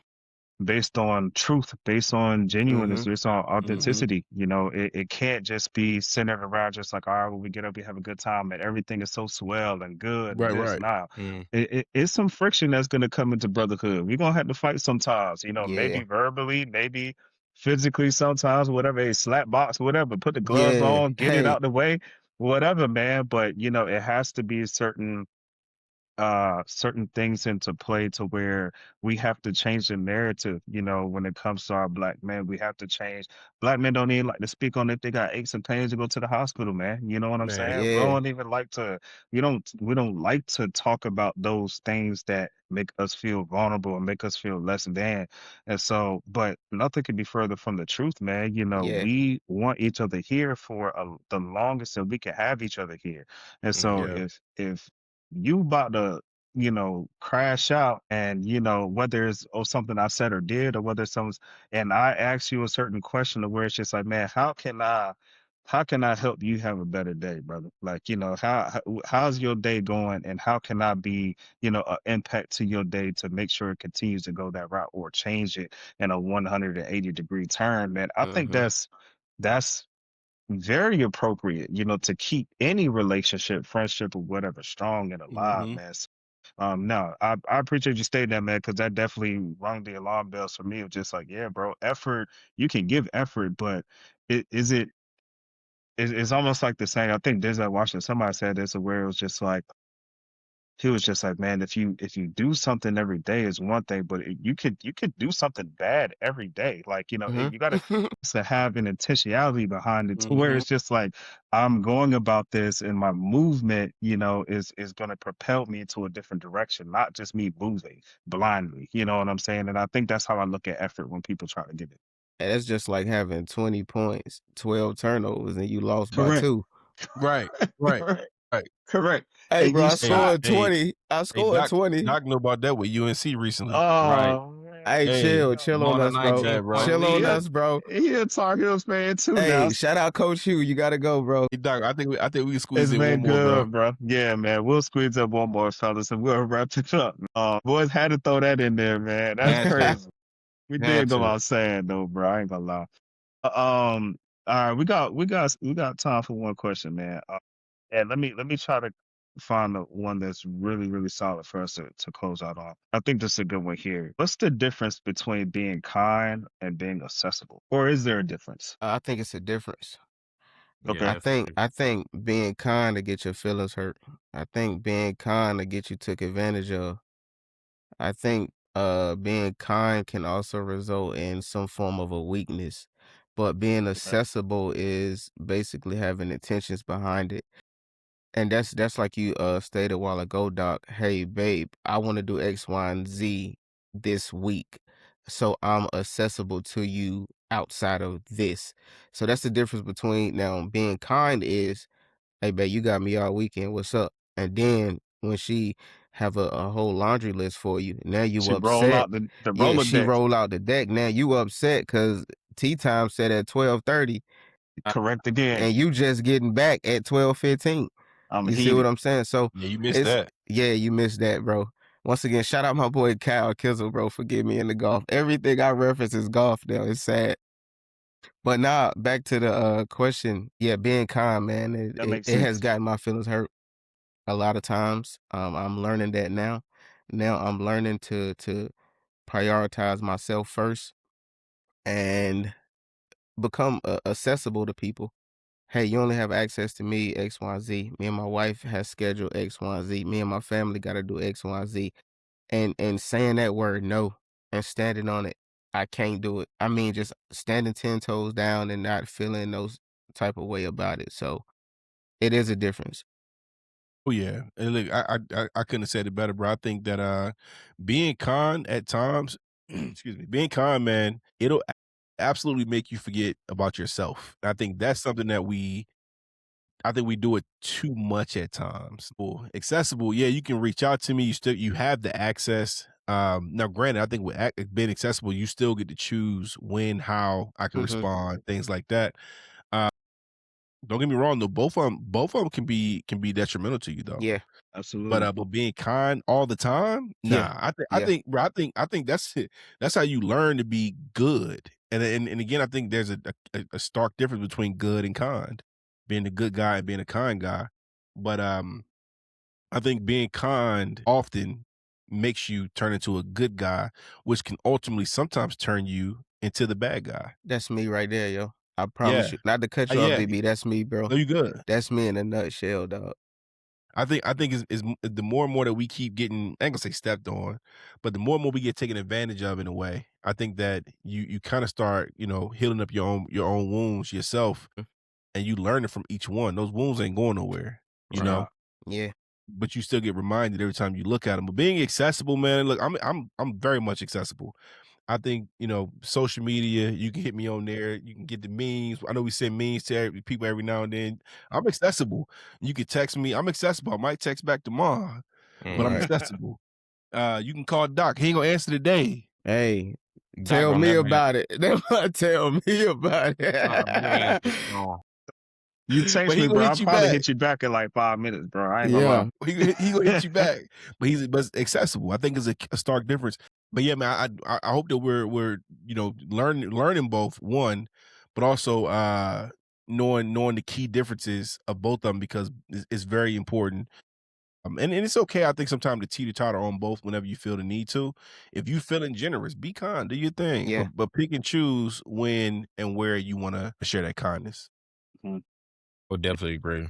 based on truth, based on genuineness, mhm, based on Mhm. authenticity. It can't just be centered around just like, all right, when we get up, we have a good time and everything is so swell and good and Right, this. right. Now, Mm. it's some friction that's going to come into brotherhood. We're going to have to fight sometimes, maybe yeah, verbally, maybe physically sometimes, whatever, a slap box, whatever, put the gloves yeah. on, get it Hey, out the way, whatever, man. But, it has to be certain things into play to where we have to change the narrative, when it comes to our black men. We have to change. Black men don't even like to speak on if they got aches and pains to go to the hospital, man. You know what I'm Man. saying? We yeah, don't even like to we don't like to talk about those things that make us feel vulnerable and make us feel less than. And so, but nothing could be further from the truth, man. yeah, We want each other here for the longest that we can have each other here. And so Yeah. if you about to crash out and whether it's something I said or did or whether it's some and I ask you a certain question to where it's just like, man, how can I help you have a better day, brother? Like, how's your day going and how can I be, an impact to your day to make sure it continues to go that route or change it in a 180-degree turn, man. I think mhm, that's very appropriate, to keep any relationship, friendship, or whatever strong and alive, Mhm. man. So, no, I appreciate you stating that, man, because that definitely rung the alarm bells for me of just like, yeah, bro, effort, you can give effort, but it's almost like the saying, I think Denzel Washington, somebody said this, where it was just like, he was just like, man, if you do something every day is one thing, but you could do something bad every day. Like, mhm, you got to have an intentionality behind it to where Mhm. it's just like I'm going about this and my movement, is going to propel me into a different direction, not just me moving blindly. You know what I'm saying? And I think that's how I look at effort when people try to give it. And that's just like having 20 points, 12 turnovers, and you lost by Correct. 2. Right, right, Correct. right. Correct. Hey, And bro, you I Hey, shot. scored hey, 20. I hey, scored Doc 20. Doc know about that with UNC recently. Right. Oh Hey, man. Hey, chill on Blowing a us, bro. yeah, 19 point bro. Chill on He a lead. us, bro. he a Tar Heels fan too now. Hey, shout out Coach Hugh. You gotta go, bro. Hey, Doc, I think we can squeeze It's in one been more, bro. good, bro. Yeah, man. We'll squeeze up one more, fellas, and we'll wrap it up. Boys had to throw that in there, man. That's Had to. crazy. We Had did go to. outside though, bro. I ain't gonna lie. All right, we got time for one question, man. And let me try to find the one that's really, really solid for us to close out on. I think this is a good one here. What's the difference between being kind and being accessible? Or is there a difference? I think it's a difference. Yeah, Okay. definitely. I think being kind to get your feelings hurt. I think being kind to get you took advantage of. I think being kind can also result in some form of a weakness. But being Okay. accessible is basically having intentions behind it. And that's like you stated a while ago, Doc. Hey, babe, I want to do X, Y, and Z this week. So I'm accessible to you outside of this. So that's the difference between now being kind is, hey, babe, you got me all weekend. What's up? And then when she have a whole laundry list for you, now you She roll upset. out the Yeah, she Rolodex. roll out the deck. Now you upset because tea time set at 12:30, Correct again. and you just getting back at 12:15. I'm You see what heated. I'm saying? So Yeah, you missed it's that. yeah, you missed that, bro. Once again, shout out my boy Kyle Kizzle, bro, for getting me into golf. Everything I reference is golf now. It's sad. But now back to the question. Yeah, being kind, man, it, That it, makes it has sense. gotten my feelings hurt a lot of times. I'm learning that now. Now I'm learning to prioritize myself first and become accessible to people. Hey, you only have access to me, X, Y, Z. Me and my wife has scheduled X, Y, Z. Me and my family got to do X, Y, Z. And saying that word no and standing on it, I can't do it. I mean, just standing 10 toes down and not feeling those type of way about it. So it is a difference. Oh yeah, and look, I couldn't have said it better, bro. I think that being kind at times, excuse me, being kind, man, it'll absolutely make you forget about yourself. I think that's something that I think we do it too much at times. Well, accessible, yeah, you can reach out to me. You have the access. Now, granted, I think with being accessible, you still get to choose when, how I can Hmm. respond, things like that. Uh, don't get me wrong, though. Both of them can be detrimental to you, though. Yeah. But, Absolutely. but being kind all the time, Yeah. nah. I Yeah. think, bro. I think that's it. That's how you learn to be good. And again, I think there's a stark difference between good and kind. Being a good guy and being a kind guy. But I think being kind often makes you turn into a good guy, which can ultimately sometimes turn you into the bad guy. That's me right there, yo. I Yeah, promise you. Not to cut you off, yeah. DB. That's me, bro. No, you good. That's me in a nutshell, dog. I think the more and more that we keep getting, I ain't gonna say stepped on, but the more and more we get taken advantage of in a way, I think that you kind of start, healing up your own wounds yourself, Mm. and you learning from each one. Those wounds ain't going nowhere, you Right. know, Yeah. but you still get reminded every time you look at them. But being accessible, man, look, I'm very much accessible. I think, social media, you can hit me on there. You can get the memes. I know we send memes to people every now and then. I'm accessible. You can text me. I'm accessible. I might text back tomorrow, but I'm Mhm. Right. accessible. You can call Doc. He ain't gonna answer today. Hey, Doc tell gonna me never about answer. it. Tell me about Doc never answer the it. phone. You But text he me, gonna bro. I'll hit you probably back. hit you back in like 5 minutes, bro. I ain't gonna lie. Yeah. He gonna hit you back. But it's accessible. I think it's a stark difference. But yeah, man, I hope that we're learning both one, but also knowing the key differences of both of them because it's very important. And it's okay, I think, sometimes to teeter-totter on both whenever you feel the need to. If you feeling generous, be kind, do your thing, Yeah. but pick and choose when and where you wanna share that kindness. Mhm. Would definitely agree.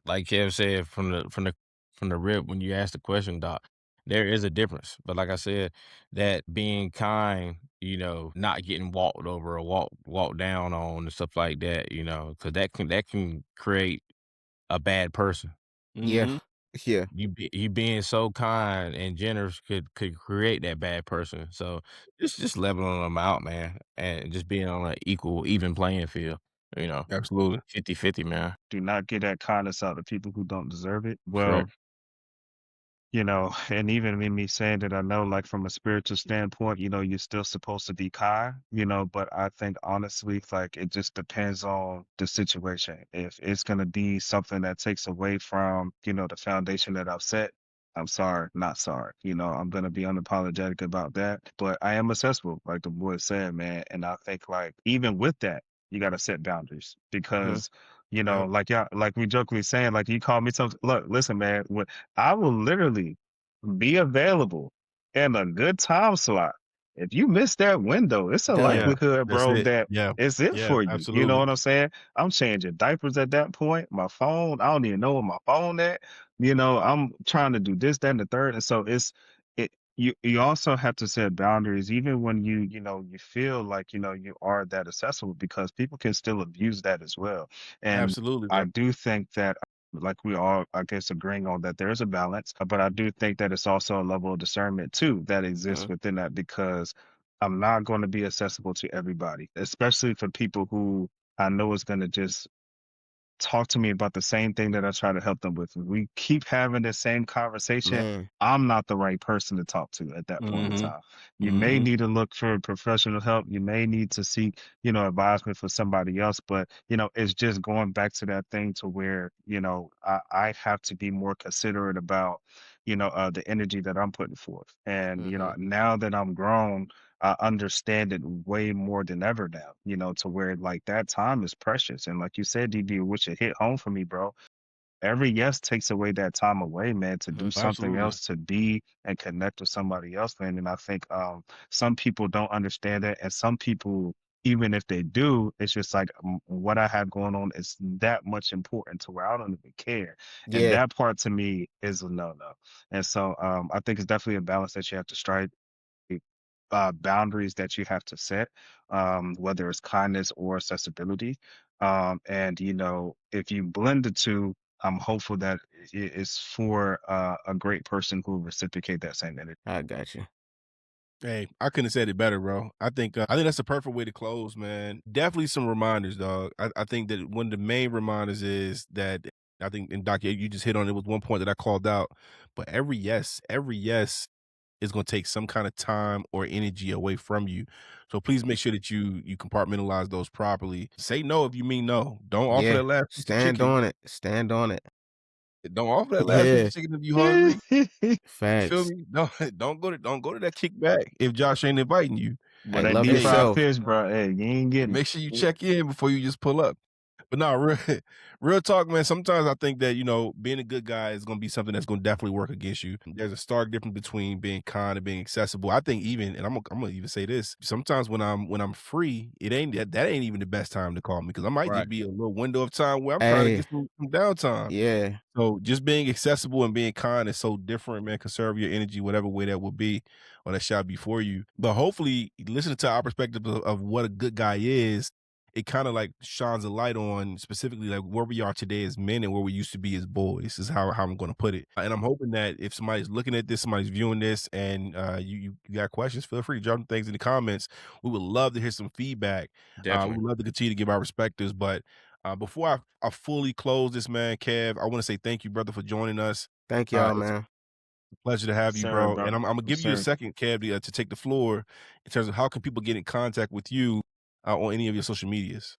Like Kev said from the rip when you asked the question, Doc, there is a difference. But like I said, that being kind, not getting walked over or walked down on and stuff like that, because that can create a bad person. Yeah. Mhm. Yeah. You being so kind and generous could create that bad person. So just leveling them out, man, and just being on an equal, even playing field. You know, Absolutely. 50-50, man. Do not get that kindness out to people who don't deserve it. Well, Correct. and even in me saying that, I know, like, from a spiritual standpoint, you're still supposed to be kind, but I think honestly, like, it just depends on the situation. If it's going to be something that takes away from, the foundation that I've set, I'm sorry, not sorry. I'm going to be unapologetic about that. But I am accessible, like the boy said, man. And I think, like, even with that, you got to set boundaries Mhm. because, You know, Yep. like y'all, like we jokingly saying, like you call me something. Look, listen, man, I will literally be available in a good time slot. If you miss that window, it's a Done. Yeah. likelihood, That's bro, it. that Yeah. it's it Yeah, for you. You know absolutely. what I'm saying? I'm changing diapers at that point. My phone, I don't even know where my phone at. You know, I'm trying to do this, that, and the third. And so you also have to set boundaries, even when you feel like, you are that accessible, because people can still abuse that as well. And Absolutely, I bro. do think that, like we all, I guess, agreeing on that there's a balance, but I do think that it's also a level of discernment too that exists Mhm. within that, because I'm not going to be accessible to everybody, especially for people who I know is going to just talk to me about the same thing that I try to help them with. If we keep having the same conversation, Man, I'm not the right person to talk to at that point in Mhm. time. You may Mhm. need to look for professional help. You may need to seek, advisement for somebody else. But, it's just going back to that thing to where, I have to be more considerate about, the energy that I'm putting forth. And, mhm. now that I'm grown, I understand it way more than ever now, to where like that time is precious. And like you said, DB, which it hit home for me, bro. Every yes takes away that time away, man, to do something Absolutely. else, to be and connect with somebody else, man. And I think some people don't understand that. And some people, even if they do, it's just like, what I have going on is that much important to where I don't even care. And Yeah, that part to me is a no-no. And so I think it's definitely a balance that you have to strike, boundaries that you have to set, whether it's kindness or accessibility. And if you blend the two, I'm hopeful that it's for a great person who will reciprocate that same energy. I got you. Hey, I couldn't have said it better, bro. I think that's the perfect way to close, man. Definitely some reminders, dog. I think that one of the main reminders is that I think, and Doc, you just hit on it with one point that I called out. But every yes is going to take some kind of time or energy away from you. So please make sure that you compartmentalize those properly. Say no if you mean no. Don't offer that Yeah, last piece of stand chicken. on it. Stand on it. Don't offer that last piece Yeah, of chicken if you hungry. You feel facts. me? No, don't go to that kickback if Josh ain't inviting you. But Hey, that love deep Hey, fried yourself. fish, bro, hey, you ain't getting make sure you it. check in before you just pull up. But no, real, real talk, man. Sometimes I think that being a good guy is going to be something that's going to definitely work against you. There's a stark difference between being kind and being accessible. I think even, and I'm gonna even say this. Sometimes when I'm free, it ain't that ain't even the best time to call me, because I might Right. just be a little window of time where I'm trying to Hey, get some downtime. yeah, So just being accessible and being kind is so different, man. Conserve your energy, whatever way that will be, or that shall be for you. But hopefully, listening to our perspective of what a good guy is, it kind of like shines a light on specifically like where we are today as men and where we used to be as boys. Is how I'm going to put it. And I'm hoping that if somebody's looking at this, somebody's viewing this, and you got questions, feel free to drop things in the comments. We would love to hear some feedback. We Definitely. would love to continue to give our perspectives, but before I fully close this, man, Kev, I want to say thank you, brother, for joining us. thank y'all, It's man. a pleasure to have you, Sir, bro. And bro. I'm gonna give you a Sir. second, Kev, to take the floor in terms of how can people get in contact with you on any of your social medias.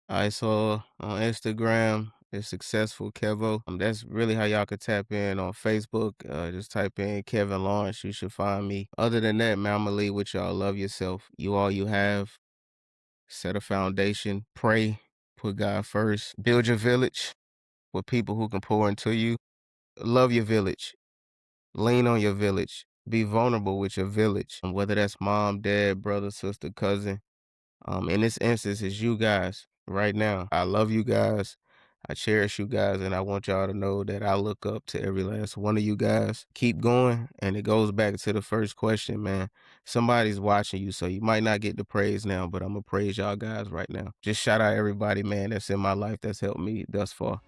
I saw on Instagram, it's successful Kevo. That's really how y'all could tap in on Facebook. Just type in Kevin Lawrence. You should find me. Other than that, man, I'm gonna leave with y'all. Love yourself. You all you have. Set a foundation. Pray. Put God first. Build your village with people who can pour into you. Love your village. Lean on your village. Be vulnerable with your village. And whether that's mom, dad, brother, sister, cousin. In this instance, it's you guys right now. I love you guys. I cherish you guys, and I want y'all to know that I look up to every last one of you guys. Keep going, and it goes back to the first question, man. Somebody's watching you, so you might not get the praise now, but I'm gonna praise y'all guys right now. Just shout out everybody, man, that's in my life that's helped me thus far.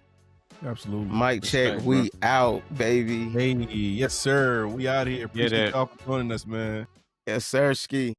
Absolutely. Mic check, Respect, bro. we out, baby. Hey, yes, sir. We out here. Yeah, Appreciate that y'all for joining us, man. Yes, sir, ski.